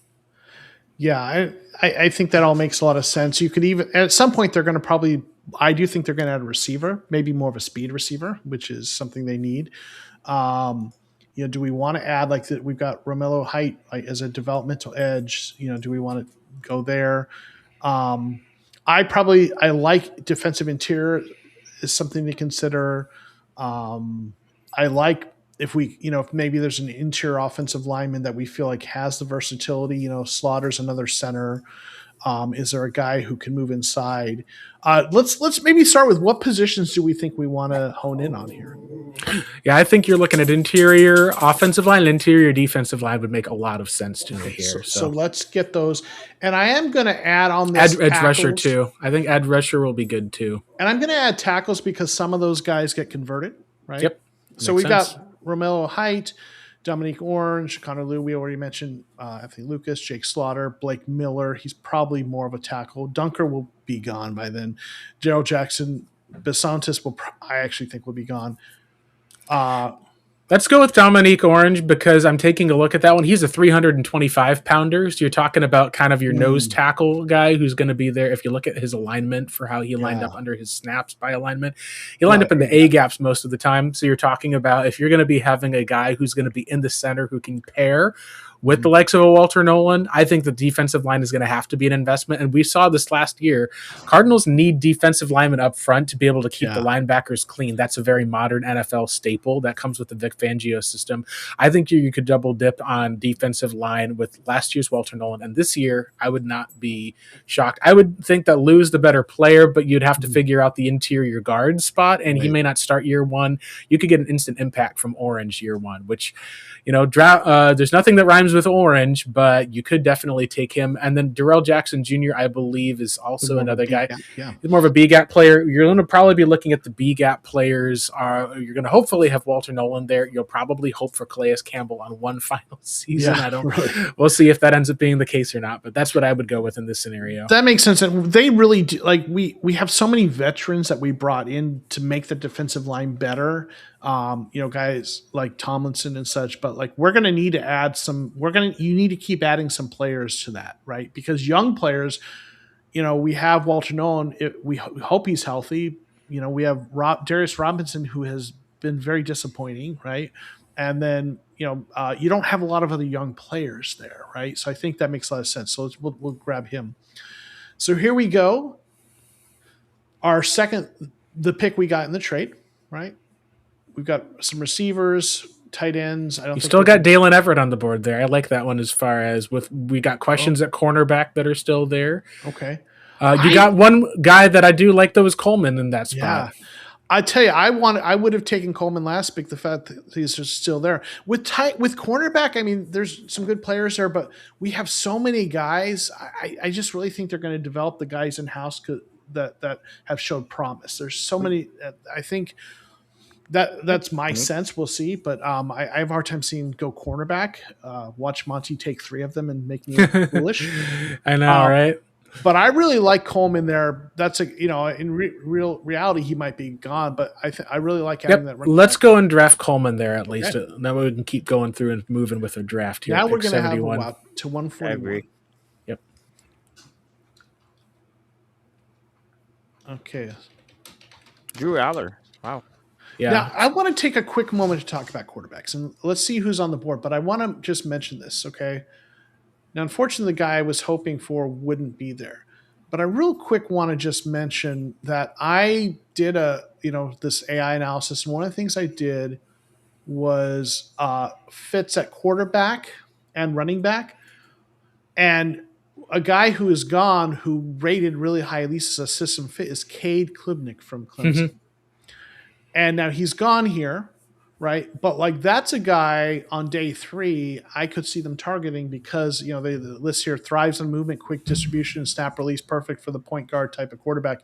Yeah, I think that all makes a lot of sense. You could even, at some point, they're going to probably, I do think they're going to add a receiver, maybe more of a speed receiver, which is something they need. You know, do we want to add, like, that we've got Romello Height as a developmental edge? You know, do we want to go there? I like defensive interior is something to consider. I like if maybe there's an interior offensive lineman that we feel like has the versatility. You know, Slaughter's another center. Is there a guy who can move inside? Let's maybe start with, what positions do we think we want to hone in on here? Yeah, I think you're looking at interior offensive line and interior defensive line would make a lot of sense to me here. So let's get those. And I am going to add on this edge rusher too. I think edge rusher will be good too. And I'm going to add tackles because some of those guys get converted, right? Yep. So we've got Romello Height, Dominique Orange, Connor Liu, we already mentioned, Anthony Lucas, Jake Slaughter, Blake Miller. He's probably more of a tackle. Dunker will be gone by then. Gerald Jackson, Besantis I actually think will be gone. Let's go with Dominique Orange, because I'm taking a look at that one. He's a 325-pounder. So you're talking about kind of your nose tackle guy who's going to be there. If you look at his alignment for how he lined up under his snaps by alignment, he lined up in the A gaps most of the time. So you're talking about, if you're going to be having a guy who's going to be in the center who can pair with the likes of a Walter Nolan, I think the defensive line is going to have to be an investment. And we saw this last year. Cardinals need defensive linemen up front to be able to keep the linebackers clean. That's a very modern NFL staple that comes with the Vic Fangio system. I think you could double dip on defensive line with last year's Walter Nolan, and this year I would not be shocked. I would think that Lou's the better player, but you'd have to figure out the interior guard spot, and he may not start year one. You could get an instant impact from Orange year one, which, there's nothing that rhymes with Orange, but you could definitely take him. And then Darrell Jackson Jr., I believe, is also another guy. Yeah. He's more of a B gap player. You're going to probably be looking at the B gap players. You're going to hopefully have Walter Nolan there. You'll probably hope for Calais Campbell on one final season. We'll see if that ends up being the case or not, but that's what I would go with in this scenario. That makes sense. And they really do, like we have so many veterans that we brought in to make the defensive line better. Guys like Tomlinson and such, but like we're going to need to add some. You need to keep adding some players to that, right? Because young players, we have Walter Nolan. We hope he's healthy. We have Darius Robinson, who has been very disappointing, right? And then you don't have a lot of other young players there, right? So I think that makes a lot of sense. So we'll grab him. So here we go. Our the pick we got in the trade, right? We've got some receivers, tight ends. You still got Dalen Everett on the board there. I like that one as far as we got questions at cornerback that are still there. Okay. You got one guy that I do like, though, is Coleman in that spot. Yeah. I tell you, I would have taken Coleman last pick. The fact that he's just still there with cornerback. I mean, there's some good players there, but we have so many guys. I just really think they're going to develop the guys in house that have showed promise. There's so many. I think that's my sense. We'll see, but I have a hard time seeing go cornerback. Watch Monty take 3 of them and make me foolish. I know, right? But I really like Coleman there. That's in real reality, he might be gone, but I really like having that. Let's go and draft Coleman there at least. Okay. That way we can keep going through and moving with a draft here. Now we're going to have to 141. I agree. Yep. Okay. Drew Aller. Wow. Yeah. Now I want to take a quick moment to talk about quarterbacks, and let's see who's on the board. But I want to just mention this, okay? Now, unfortunately, the guy I was hoping for wouldn't be there. But I real quick want to just mention that I did this AI analysis, and one of the things I did was fits at quarterback and running back. And a guy who is gone, who rated really high, at least as a system fit, is Cade Klubnik from Clemson. Mm-hmm. And now he's gone here. Right. But like that's a guy on day 3 I could see them targeting because, the list here thrives on movement, quick distribution, snap release, perfect for the point guard type of quarterback.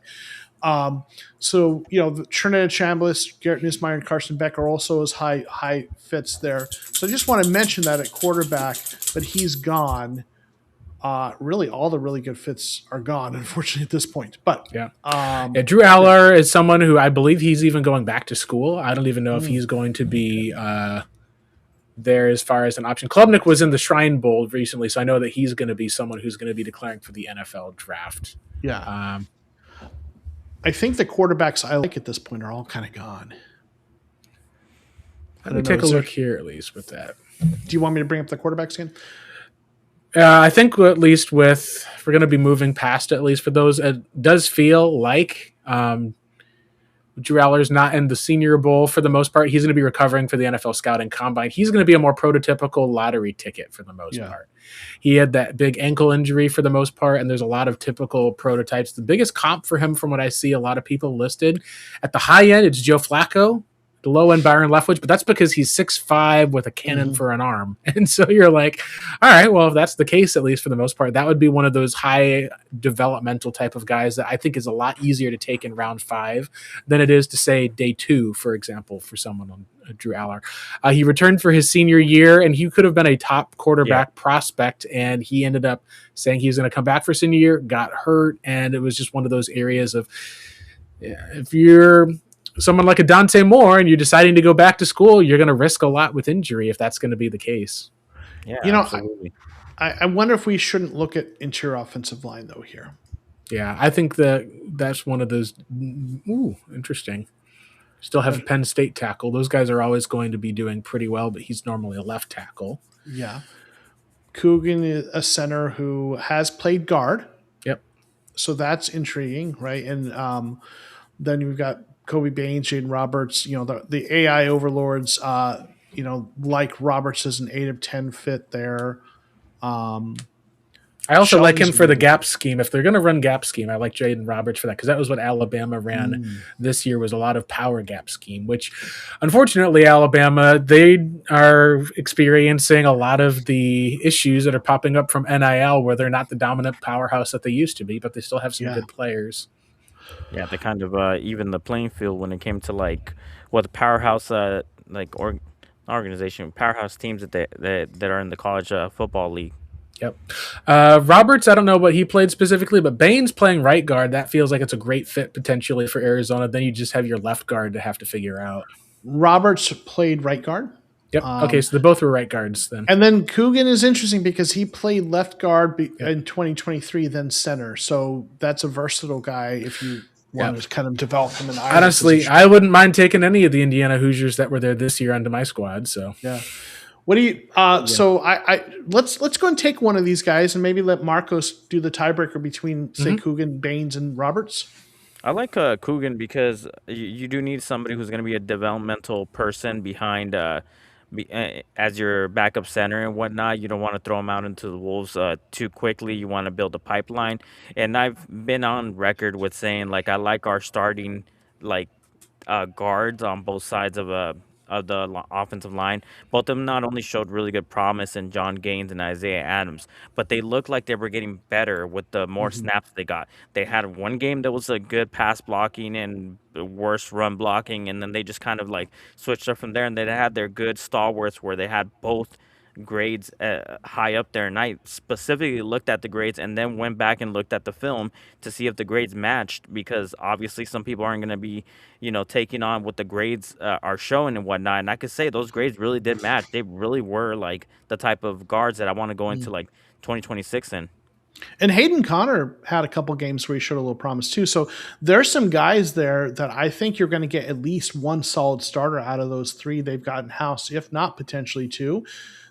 The Trinidad Chambliss, Garrett Nussmeier, and Carson Beck are also as high fits there. So I just want to mention that at quarterback, but he's gone. Really, all the really good fits are gone, unfortunately, at this point. But Drew Aller is someone who I believe he's even going back to school. I don't even know if he's going to be there as far as an option. Klubnik was in the Shrine Bowl recently, so I know that he's going to be someone who's going to be declaring for the NFL draft. Yeah. I think the quarterbacks I like at this point are all kind of gone. Let me take a look here at least with that. Do you want me to bring up the quarterbacks again? I think at least we're going to be moving past at least for those. It does feel like Drew Aller's not in the Senior Bowl for the most part. He's going to be recovering for the NFL Scouting Combine. He's going to be a more prototypical lottery ticket for the most part. He had that big ankle injury for the most part, and there's a lot of typical prototypes. The biggest comp for him from what I see a lot of people listed, at the high end, it's Joe Flacco. The low end Byron Leftwich, but that's because he's 6'5" with a cannon for an arm. And so you're like, all right, well, if that's the case, at least for the most part, that would be one of those high developmental type of guys that I think is a lot easier to take in round 5 than it is to say day 2, for example, for someone on Drew Aller. He returned for his senior year, and he could have been a top quarterback prospect, and he ended up saying he was going to come back for senior year, got hurt, and it was just one of those areas of if you're someone like a Dante Moore and you're deciding to go back to school, you're going to risk a lot with injury if that's going to be the case. Yeah, absolutely. I wonder if we shouldn't look at interior offensive line though here. Yeah, I think that's one of those. Ooh, interesting. Still have a Penn State tackle. Those guys are always going to be doing pretty well, but he's normally a left tackle. Yeah. Coogan is a center who has played guard. Yep. So that's intriguing, right? And then you've got Kobe Baines, Jaden Roberts, the AI overlords, like Roberts is an 8 of 10 fit there. I also like him Shelley's for the really gap scheme. If they're going to run gap scheme, I like Jaden Roberts for that because that was what Alabama ran this year, was a lot of power gap scheme, which unfortunately Alabama, they are experiencing a lot of the issues that are popping up from NIL where they're not the dominant powerhouse that they used to be, but they still have some Yeah. good players. Yeah, they kind of even the playing field when it came to like what the powerhouse like organization powerhouse teams that are in the college football league. Yep. Roberts, I don't know what he played specifically, but Baines playing right guard, that feels like it's a great fit potentially for Arizona. Then you just have your left guard to have to figure out. Roberts played right guard. Yep. Okay, so they both were right guards then. And then Coogan is interesting because he played left guard Yep. in 2023, then center. So that's a versatile guy if you want to kind of develop him in either Honestly, position. I wouldn't mind taking any of the Indiana Hoosiers that were there this year onto my squad. So yeah. What do you? So I let's go and take one of these guys and maybe let Marcos do the tiebreaker between say Coogan, Baines, and Roberts. I like Coogan because you do need somebody who's going to be a developmental person behind as your backup center and whatnot. You don't want to throw him out into the wolves too quickly. You want to build a pipeline. And I've been on record with saying like I like our starting like guards on both sides of the offensive line. Both of them not only showed really good promise in John Gaines and Isaiah Adams, but they looked like they were getting better with the more snaps they got. They had one game that was a good pass blocking and worse run blocking, and then they just kind of like switched up from there. And they had their good stalwarts where they had both grades high up there, and I specifically looked at the grades and then went back and looked at the film to see if the grades matched, because obviously some people aren't going to be taking on what the grades are showing and whatnot, and I could say those grades really did match. They really were like the type of guards that I want to go into like 2026 in. And Hayden Connor had a couple games where he showed a little promise too. So there's some guys there that I think you're going to get at least one solid starter out of those three they've got in house, if not potentially two.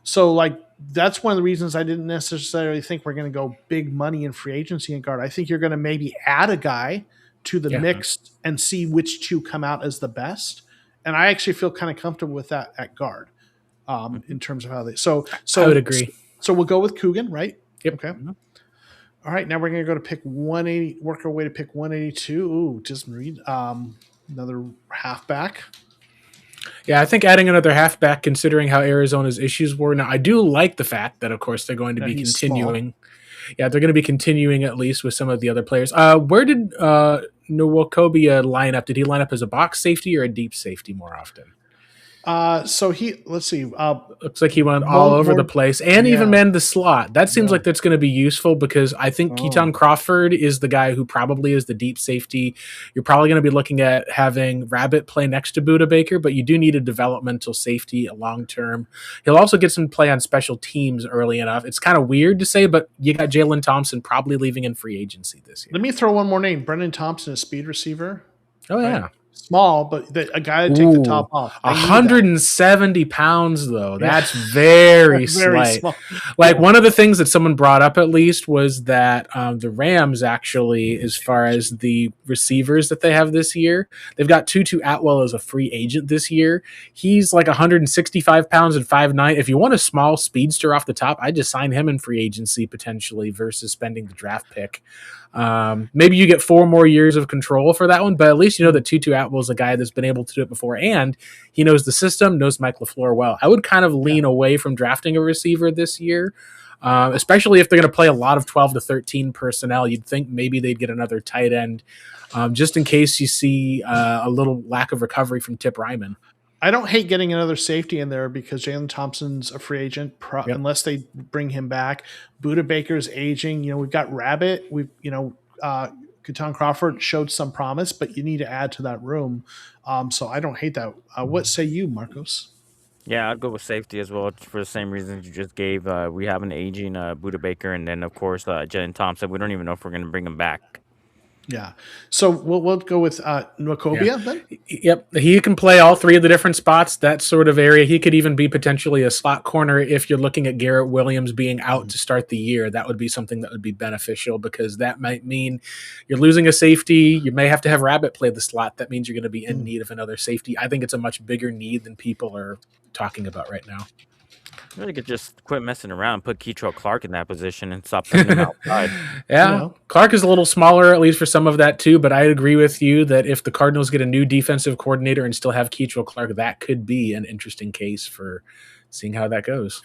So like that's one of the reasons I didn't necessarily think we're going to go big money in free agency in guard. I think you're going to maybe add a guy to the mix and see which two come out as the best. And I actually feel kind of comfortable with that at guard in terms of how they. So I would agree. So we'll go with Coogan, right? Yep. Okay. All right, now we're going to go to pick 180, work our way to pick 182. Ooh, just read another halfback. Yeah, I think adding another halfback, considering how Arizona's issues were. Now, I do like the fact that, of course, they're going to be continuing. Small. Yeah, they're going to be continuing at least with some of the other players. Where did Nwokobia line up? Did he line up as a box safety or a deep safety more often? So let's see. Looks like he went all over the place and even manned the slot. That seems like that's going to be useful because I think Keaton Crawford is the guy who probably is the deep safety. You're probably going to be looking at having Rabbit play next to Buda Baker, but you do need a developmental safety long term. He'll also get some play on special teams early enough. It's kind of weird to say, but you got Jalen Thompson probably leaving in free agency this year. Let me throw one more name. Brendan Thompson, a speed receiver. Oh, yeah. Right? Small, but a guy to take the top off. 170 pounds, though. That's very slight. Small. Like one of the things that someone brought up at least was that the Rams actually, as far as the receivers that they have this year, they've got Tutu Atwell as a free agent this year. He's like 165 pounds and 5'9". If you want a small speedster off the top, I'd just sign him in free agency potentially versus spending the draft pick. Maybe you get 4 more years of control for that one, but at least you know that Tutu Atwell is a guy that's been able to do it before, and he knows the system, knows Mike LaFleur well. I would kind of lean away from drafting a receiver this year, especially if they're going to play a lot of 12 to 13 personnel. You'd think maybe they'd get another tight end just in case you see a little lack of recovery from Tip Ryman. I don't hate getting another safety in there because Jalen Thompson's a free agent unless they bring him back. Buda Baker's aging. We've got Rabbit. Keaton Crawford showed some promise, but you need to add to that room. So I don't hate that. What say you, Marcos? Yeah, I'd go with safety as well for the same reasons you just gave. We have an aging Buda Baker, and then, of course, Jalen Thompson. We don't even know if we're going to bring him back. Yeah. So we'll go with Nwakobia then. Yep, he can play all three of the different spots. That sort of area. He could even be potentially a slot corner if you're looking at Garrett Williams being out to start the year. That would be something that would be beneficial because that might mean you're losing a safety. You may have to have Rabbit play the slot. That means you're going to be in need of another safety. I think it's a much bigger need than people are talking about right now. Really could just quit messing around, put Keitrell Clark in that position, and stop putting him outside. Yeah, Clark is a little smaller, at least for some of that too. But I agree with you that if the Cardinals get a new defensive coordinator and still have Keitrell Clark, that could be an interesting case for seeing how that goes.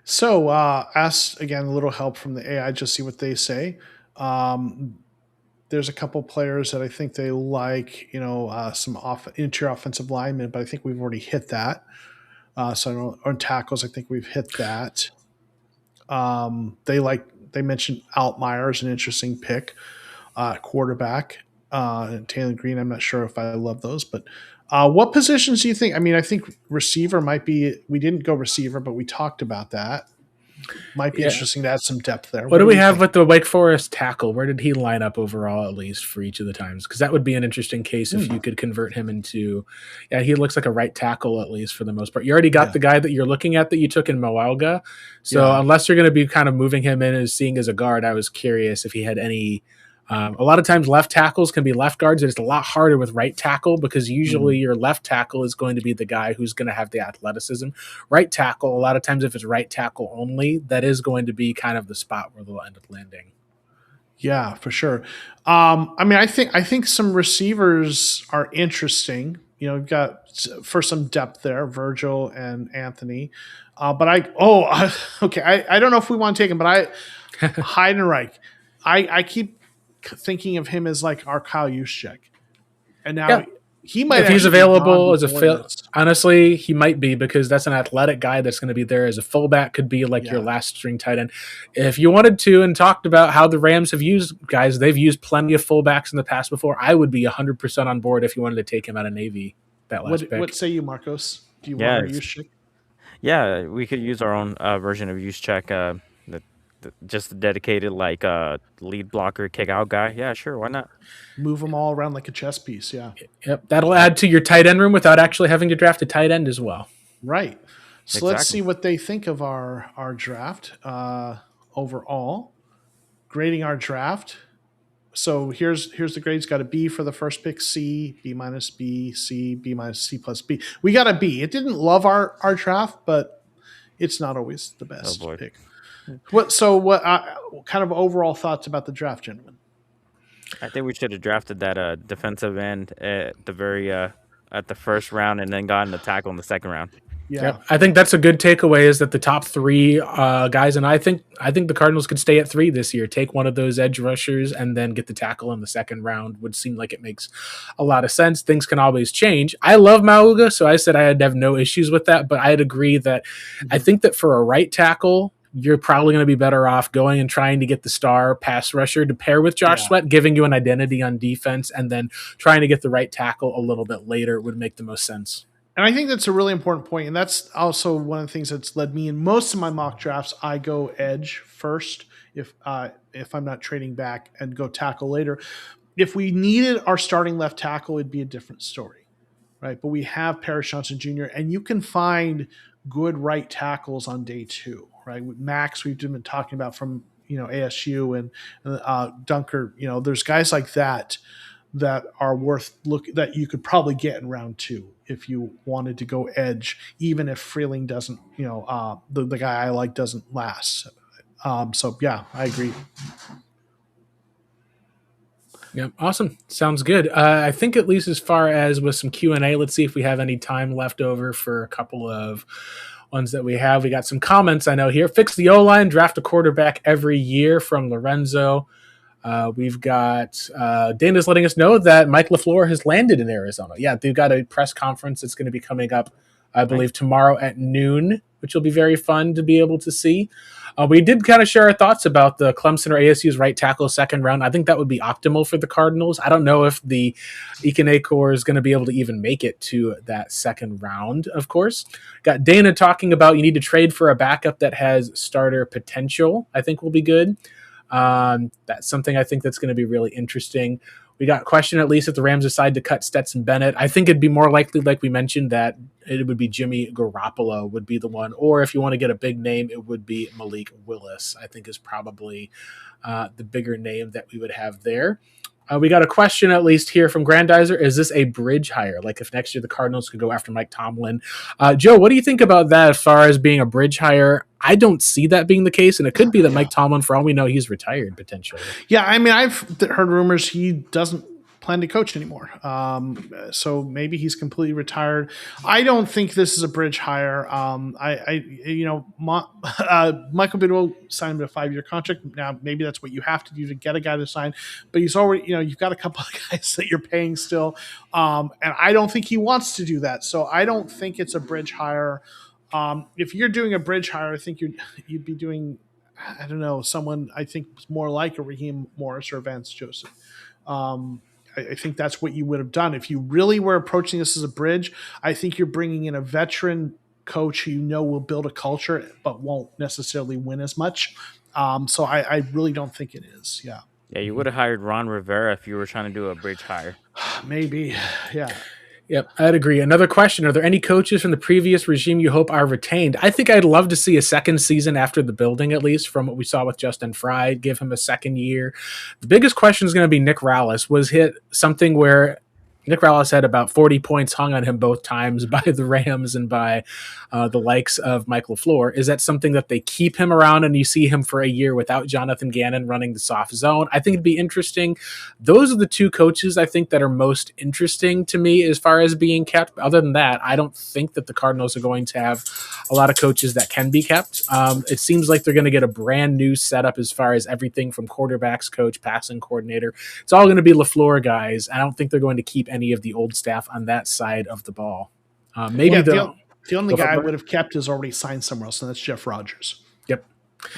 So ask again a little help from the AI, just see what they say. There's a couple players that I think they like, some interior offensive linemen, but I think we've already hit that. So I don't, on tackles, I think we've hit that. They mentioned Altmaier as an interesting pick, quarterback, and Taylor Green. I'm not sure if I love those, but what positions do you think? I mean, I think receiver might be. We didn't go receiver, but we talked about that. Might be interesting to add some depth there. What do we have with the Wake Forest tackle? Where did he line up overall, at least for each of the times? Because that would be an interesting case if you could convert him into. Yeah, he looks like a right tackle at least for the most part. You already got the guy that you're looking at that you took in Moauga, so unless you're going to be kind of moving him in as seeing as a guard, I was curious if he had any. A lot of times left tackles can be left guards. It's a lot harder with right tackle because usually your left tackle is going to be the guy who's going to have the athleticism. Right tackle, a lot of times if it's right tackle only, that is going to be kind of the spot where they'll end up landing. Yeah, for sure. I think some receivers are interesting. We've got for some depth there, Virgil and Anthony. I don't know if we want to take him, but Heidenreich. I keep thinking of him as like our Kyle Juszczyk. And now he might, if he's available as a honestly, he might be because that's an athletic guy that's going to be there as a fullback, could be like your last string tight end. If you wanted to and talked about how the Rams have used guys, they've used plenty of fullbacks in the past before. I would be 100% on board if you wanted to take him out of Navy. That last pick. What say you, Marcos? Do you want our Juszczyk? Yeah, we could use our own version of Juszczyk. Just a dedicated lead blocker, kick out guy. Yeah, sure, why not? Move them all around like a chess piece. Yeah. Yep, that'll add to your tight end room without actually having to draft a tight end as well. Right. So let's see what they think of our draft overall. Grading our draft. So here's the grades. Got a B for the first pick, C, B minus B, C, B minus C plus B. We got a B. It didn't love our draft, but it's not always the best pick. What kind of overall thoughts about the draft, gentlemen? I think we should have drafted that defensive end at the first round and then gotten the tackle in the second round. Yeah, yep. I think that's a good takeaway is that the top three guys, and I think the Cardinals could stay at 3 this year. Take one of those edge rushers and then get the tackle in the second round would seem like it makes a lot of sense. Things can always change. I love Moauga, so I said I'd have no issues with that, but I'd agree that I think that for a right tackle, you're probably going to be better off going and trying to get the star pass rusher to pair with Josh Sweat, giving you an identity on defense, and then trying to get the right tackle a little bit later would make the most sense. And I think that's a really important point, and that's also one of the things that's led me in most of my mock drafts. I go edge first if I'm not trading back and go tackle later. If we needed our starting left tackle, it'd be a different story, right? But we have Paris Johnson Jr., and you can find good right tackles on day 2. Right, Max, we've been talking about from ASU and Dunker. There's guys like that are worth that you could probably get in round 2 if you wanted to go edge, even if Freeling doesn't. The guy I like doesn't last. So yeah, I agree. Yeah, awesome. Sounds good. I think at least as far as with some Q&A, let's see if we have any time left over for a couple of ones that we have. We got some comments I know here. Fix the O-line, draft a quarterback every year from Lorenzo. We've got Dana's letting us know that Mike LaFleur has landed in Arizona. Yeah, they've got a press conference that's going to be coming up, I believe, tomorrow at noon, which will be very fun to be able to see. We did kind of share our thoughts about the Clemson or ASU's right tackle second round. I think that would be optimal for the Cardinals. I don't know if the Ikenekor is going to be able to even make it to that second round, of course. Got Dana talking about you need to trade for a backup that has starter potential, I think will be good. That's something I think that's going to be really interesting. We got question at least if the Rams decide to cut Stetson Bennett. I think it'd be more likely, like we mentioned, that it would be Jimmy Garoppolo would be the one. Or if you want to get a big name, it would be Malik Willis, I think is probably the bigger name that we would have there. We got a question at least here from Grandizer. Is this a bridge hire? Like if next year the Cardinals could go after Mike Tomlin? Joe, what do you think about that as far as being a bridge hire? I don't see that being the case, and it could be that Mike Tomlin, for all we know, he's retired potentially. Yeah, I mean, I've heard rumors he doesn't plan to coach anymore. So maybe he's completely retired. I don't think this is a bridge hire. Michael Bidwell signed a 5-year contract. Now, maybe that's what you have to do to get a guy to sign, but he's already, you've got a couple of guys that you're paying still. And I don't think he wants to do that. So I don't think it's a bridge hire. If you're doing a bridge hire, I think you'd be doing, I don't know, someone I think was more like a Raheem Morris or Vance Joseph. I think that's what you would have done. If you really were approaching this as a bridge, I think you're bringing in a veteran coach who will build a culture but won't necessarily win as much. So I really don't think it is. Yeah. Yeah, you would have hired Ron Rivera if you were trying to do a bridge hire. Maybe. Yeah. Yep, I'd agree. Another question. Are there any coaches from the previous regime you hope are retained? I think I'd love to see a second season after the building, at least from what we saw with Justin Fry, give him a second year. The biggest question is going to be Nick Rallis. Was hit something where Nick Rallis had about 40 points hung on him both times by the Rams and by the likes of Mike LaFleur. Is that something that they keep him around and you see him for a year without Jonathan Gannon running the soft zone? I think it'd be interesting. Those are the two coaches I think that are most interesting to me as far as being kept. Other than that, I don't think that the Cardinals are going to have a lot of coaches that can be kept. It seems like they're going to get a brand new setup as far as everything from quarterbacks coach, passing coordinator. It's all going to be LaFleur guys. I don't think they're going to keep any of the old staff on that side of the ball. The only guy I would have kept is already signed somewhere else, and that's Jeff Rodgers. Yep.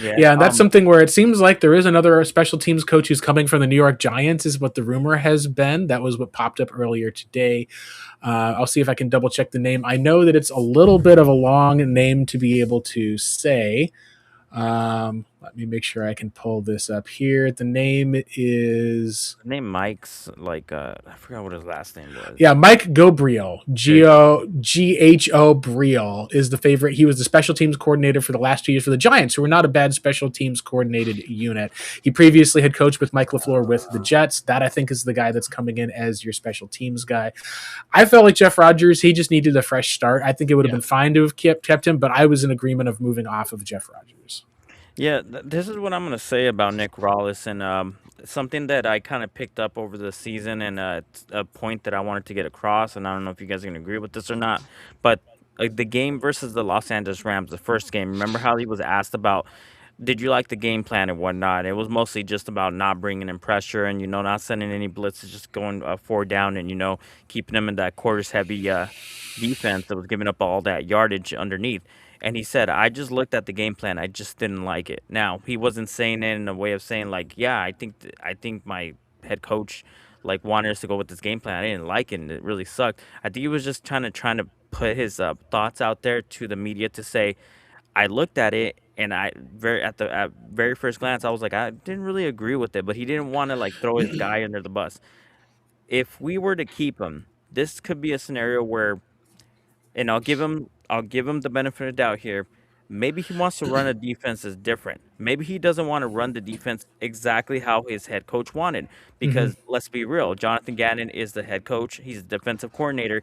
Yeah, and that's something where it seems like there is another special teams coach who's coming from the New York Giants, is what the rumor has been. That was what popped up earlier today. I'll see if I can double check the name. I know that it's a little bit of a long name to be able to say. Let me make sure I can pull this up here. The name is... The name Mike's, I forgot what his last name was. Yeah, Mike Gobriel. G-H-O Briel is the favorite. He was the special teams coordinator for the last 2 years for the Giants, who were not a bad special teams coordinated unit. He previously had coached with Mike LaFleur with the Jets. That, I think, is the guy that's coming in as your special teams guy. I felt like Jeff Rodgers, he just needed a fresh start. I think it would have been fine to have kept him, but I was in agreement of moving off of Jeff Rodgers. Yeah, this is what I'm going to say about Nick Rallis, and something that I kind of picked up over the season, and a point that I wanted to get across, and I don't know if you guys are going to agree with this or not, but the game versus the Los Angeles Rams, the first game, remember how he was asked about, did you like the game plan and whatnot? It was mostly just about not bringing in pressure and, not sending any blitzes, just going 4 down and, keeping them in that quarters-heavy defense that was giving up all that yardage underneath. And he said, I just looked at the game plan. I just didn't like it. Now, he wasn't saying it in a way of saying, I think my head coach, wanted us to go with this game plan. I didn't like it, and it really sucked. I think he was just trying to put his thoughts out there to the media to say, I looked at it, and at very first glance, I was like, I didn't really agree with it. But he didn't want to, throw his guy under the bus. If we were to keep him, this could be a scenario where, and I'll give him the benefit of the doubt here. Maybe he wants to run a defense that's different. Maybe he doesn't want to run the defense exactly how his head coach wanted. Because let's be real, Jonathan Gannon is the head coach. He's the defensive coordinator,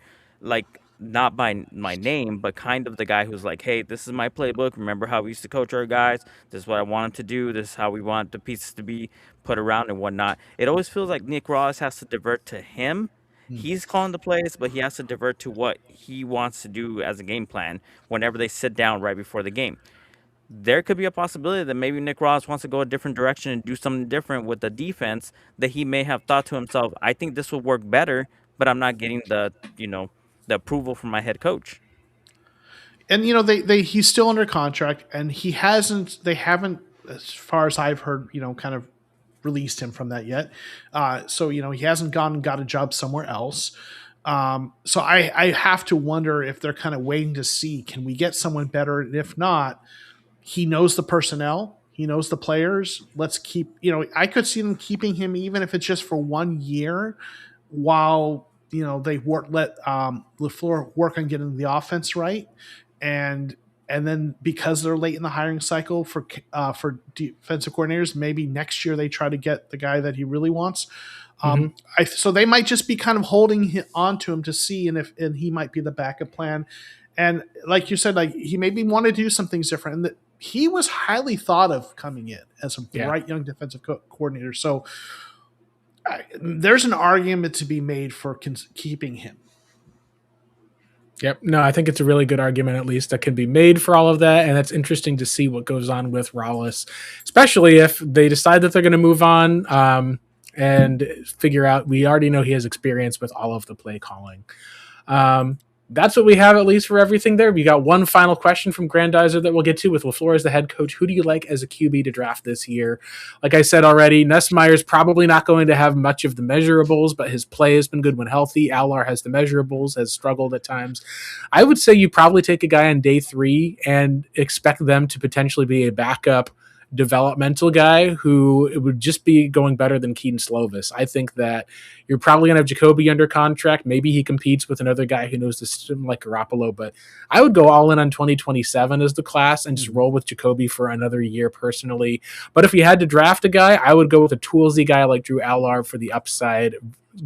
not by my name, but kind of the guy who's like, hey, this is my playbook. Remember how we used to coach our guys? This is what I want them to do. This is how we want the pieces to be put around and whatnot. It always feels like Nick Ross has to divert to him. He's calling the plays, but he has to divert to what he wants to do as a game plan whenever they sit down right before the game. There could be a possibility that maybe Nick Ross wants to go a different direction and do something different with the defense that he may have thought to himself, I think this will work better, but I'm not getting the approval from my head coach. And he's still under contract, and they haven't, as far as I've heard, kind of released him from that yet. So he hasn't gone and got a job somewhere else. So I have to wonder if they're kind of waiting to see, can we get someone better? And if not, he knows the personnel. He knows the players. Let's keep, I could see them keeping him even if it's just for 1 year while, they let LaFleur work on getting the offense right. And then because they're late in the hiring cycle for defensive coordinators, maybe next year they try to get the guy that he really wants. Mhm. So they might just be kind of holding on to him to see and he might be the backup plan. And like you said, like he maybe wanted to do some things different. And that he was highly thought of coming in as a Yeah. bright young defensive coordinator. So there's an argument to be made for keeping him. Yep. No, I think it's a really good argument, at least, that can be made for all of that. And it's interesting to see what goes on with Rollis, especially if they decide that they're going to move on and figure out. We already know he has experience with all of the play calling. That's what we have, at least, for everything there. We got one final question from Grandizer that we'll get to with LaFleur as the head coach. Who do you like as a QB to draft this year? Like I said already, Nussmeier's probably not going to have much of the measurables, but his play has been good when healthy. Aller has the measurables, has struggled at times. I would say you probably take a guy on day 3 and expect them to potentially be a backup developmental guy who it would just be going better than Keaton Slovis. I think that you're probably going to have Jacoby under contract. Maybe he competes with another guy who knows the system like Garoppolo, but I would go all in on 2027 as the class and just roll with Jacoby for another year personally. But if you had to draft a guy, I would go with a toolsy guy like Drew Aller for the upside.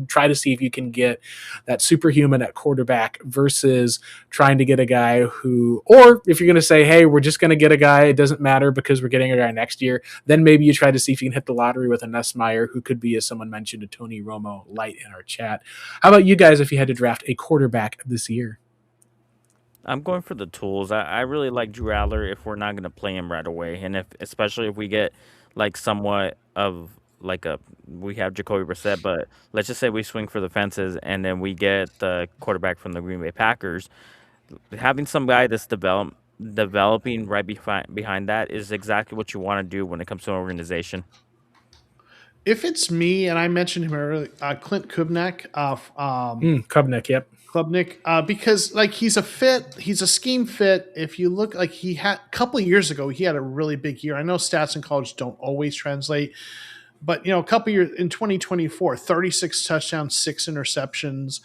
Try to see if you can get that superhuman at quarterback versus trying to get a guy who, or if you're going to say, hey, we're just going to get a guy, it doesn't matter because we're getting a guy next year, then maybe you try to see if you can hit the lottery with a Nussmeier, who could be, as someone mentioned, a Tony Romo light in our chat. How about you guys if you had to draft a quarterback this year? I'm going for the tools. I really like Drew Aller if we're not going to play him right away, and especially if we get like somewhat of like we have Jacoby Brissett, but let's just say we swing for the fences and then we get the quarterback from the Green Bay Packers. Having some guy that's developing right behind that is exactly what you want to do when it comes to an organization. If it's me, and I mentioned him earlier, Clint Kubnek, Kubnik, yep. Klubnik, because like he's a scheme fit. If you look, like he had a couple of years ago, he had a really big year. I know stats in college don't always translate, but a couple of years in 2024, 36 touchdowns, 6 interceptions.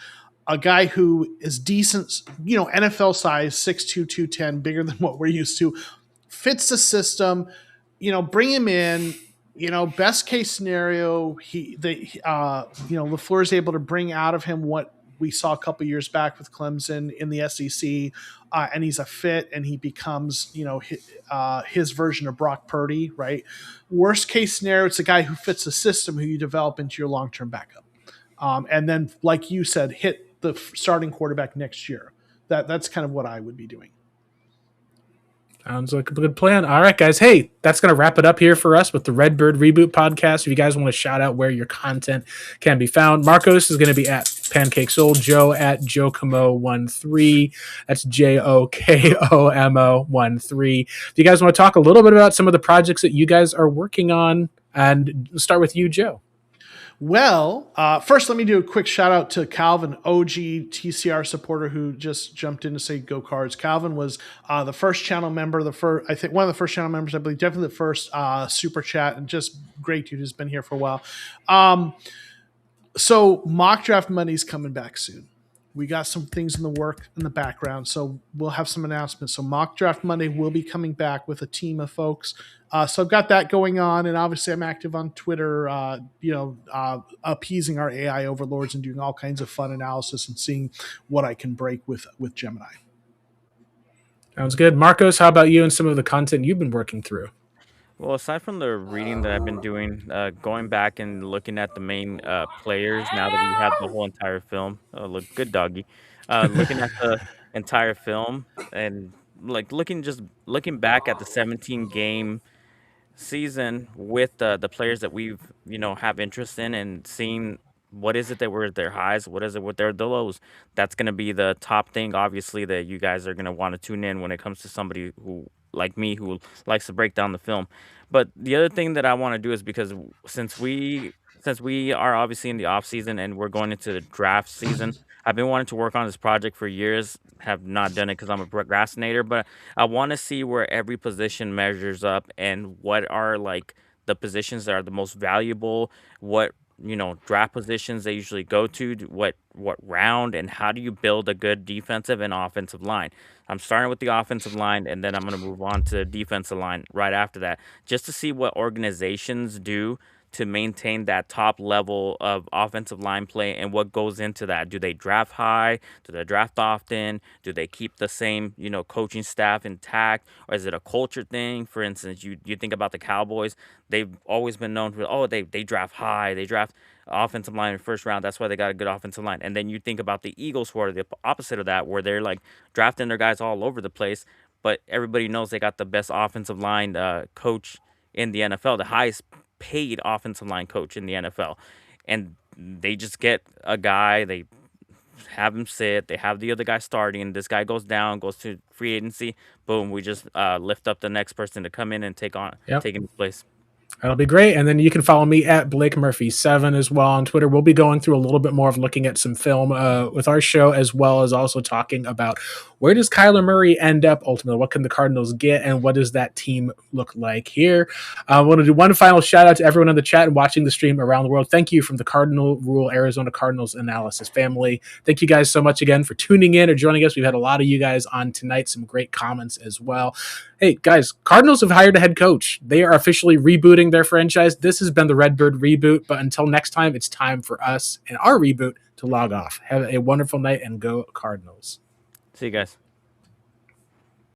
A guy who is decent, NFL size, 6'2", 210, bigger than what we're used to, fits the system. Bring him in. Best case scenario, LaFleur is able to bring out of him what we saw a couple years back with Clemson in the SEC, and he's a fit, and he becomes, his version of Brock Purdy, right? Worst case scenario, it's a guy who fits the system, who you develop into your long-term backup, and then, like you said, hit the starting quarterback next year. That's kind of what I would be doing. Sounds like a good plan. All right, guys. Hey, that's going to wrap it up here for us with the Redbird Reboot podcast. If you guys want to shout out where your content can be found, Marcos is going to be at Pancake Soul, Joe at Joe Comeau 13. That's JOKOMO 13. If you guys want to talk a little bit about some of the projects that you guys are working on, and start with you, Joe. Well, first, let me do a quick shout out to Calvin, OG TCR supporter, who just jumped in to say go Cards. Calvin was the first channel member, I think one of the first channel members, I believe, definitely the first super chat, and just great dude who's been here for a while. So mock draft money's coming back soon. We got some things in the background, so we'll have some announcements. So Mock Draft Monday will be coming back with a team of folks. So I've got that going on, and obviously I'm active on Twitter, appeasing our AI overlords and doing all kinds of fun analysis and seeing what I can break with Gemini. Sounds good. Marcos, how about you and some of the content you've been working through? Well, aside from the reading that I've been doing, going back and looking at the main players now that we have the whole entire film. Oh, look, good doggy. Looking at the entire film and like looking back at the 17 game season with the players that we've have interest in and seeing what is it that were their highs, what is it with their lows. That's going to be the top thing, obviously, that you guys are going to want to tune in when it comes to somebody who like me who likes to break down the film. But the other thing that I want to do is because since we are obviously in the off season and we're going into the draft season, I've been wanting to work on this project for years. Have not done it because I'm a procrastinator, but I want to see where every position measures up and what are like the positions that are the most valuable, what draft positions they usually go to, what round, and how do you build a good defensive and offensive line. I'm starting with the offensive line, and then I'm going to move on to the defensive line right after that, just to see what organizations do to maintain that top level of offensive line play and what goes into that. Do they draft high? Do they draft often? Do they keep the same, coaching staff intact? Or is it a culture thing? For instance, you think about the Cowboys, they've always been known for, they draft high, they draft offensive line in the first round. That's why they got a good offensive line. And then you think about the Eagles, who are the opposite of that, where they're like drafting their guys all over the place, but everybody knows they got the best offensive line coach in the NFL, the highest paid offensive line coach in the NFL. And they just get a guy, they have him sit, they have the other guy starting, this guy goes down, goes to free agency, boom, we just lift up the next person to come in and take his place. That'll be great. And then you can follow me at Blake Murphy7 as well on Twitter. We'll be going through a little bit more of looking at some film with our show, as well as also talking about where does Kyler Murray end up ultimately? What can the Cardinals get, and what does that team look like here? I want to do one final shout out to everyone in the chat and watching the stream around the world. Thank you from the Cardinal Rule Arizona Cardinals Analysis family. Thank you guys so much again for tuning in or joining us. We've had a lot of you guys on tonight, some great comments as well. Hey, guys, Cardinals have hired a head coach. They are officially rebooting their franchise. This has been the Redbird Reboot, but until next time, it's time for us and our reboot to log off. Have a wonderful night and go Cardinals. See you guys.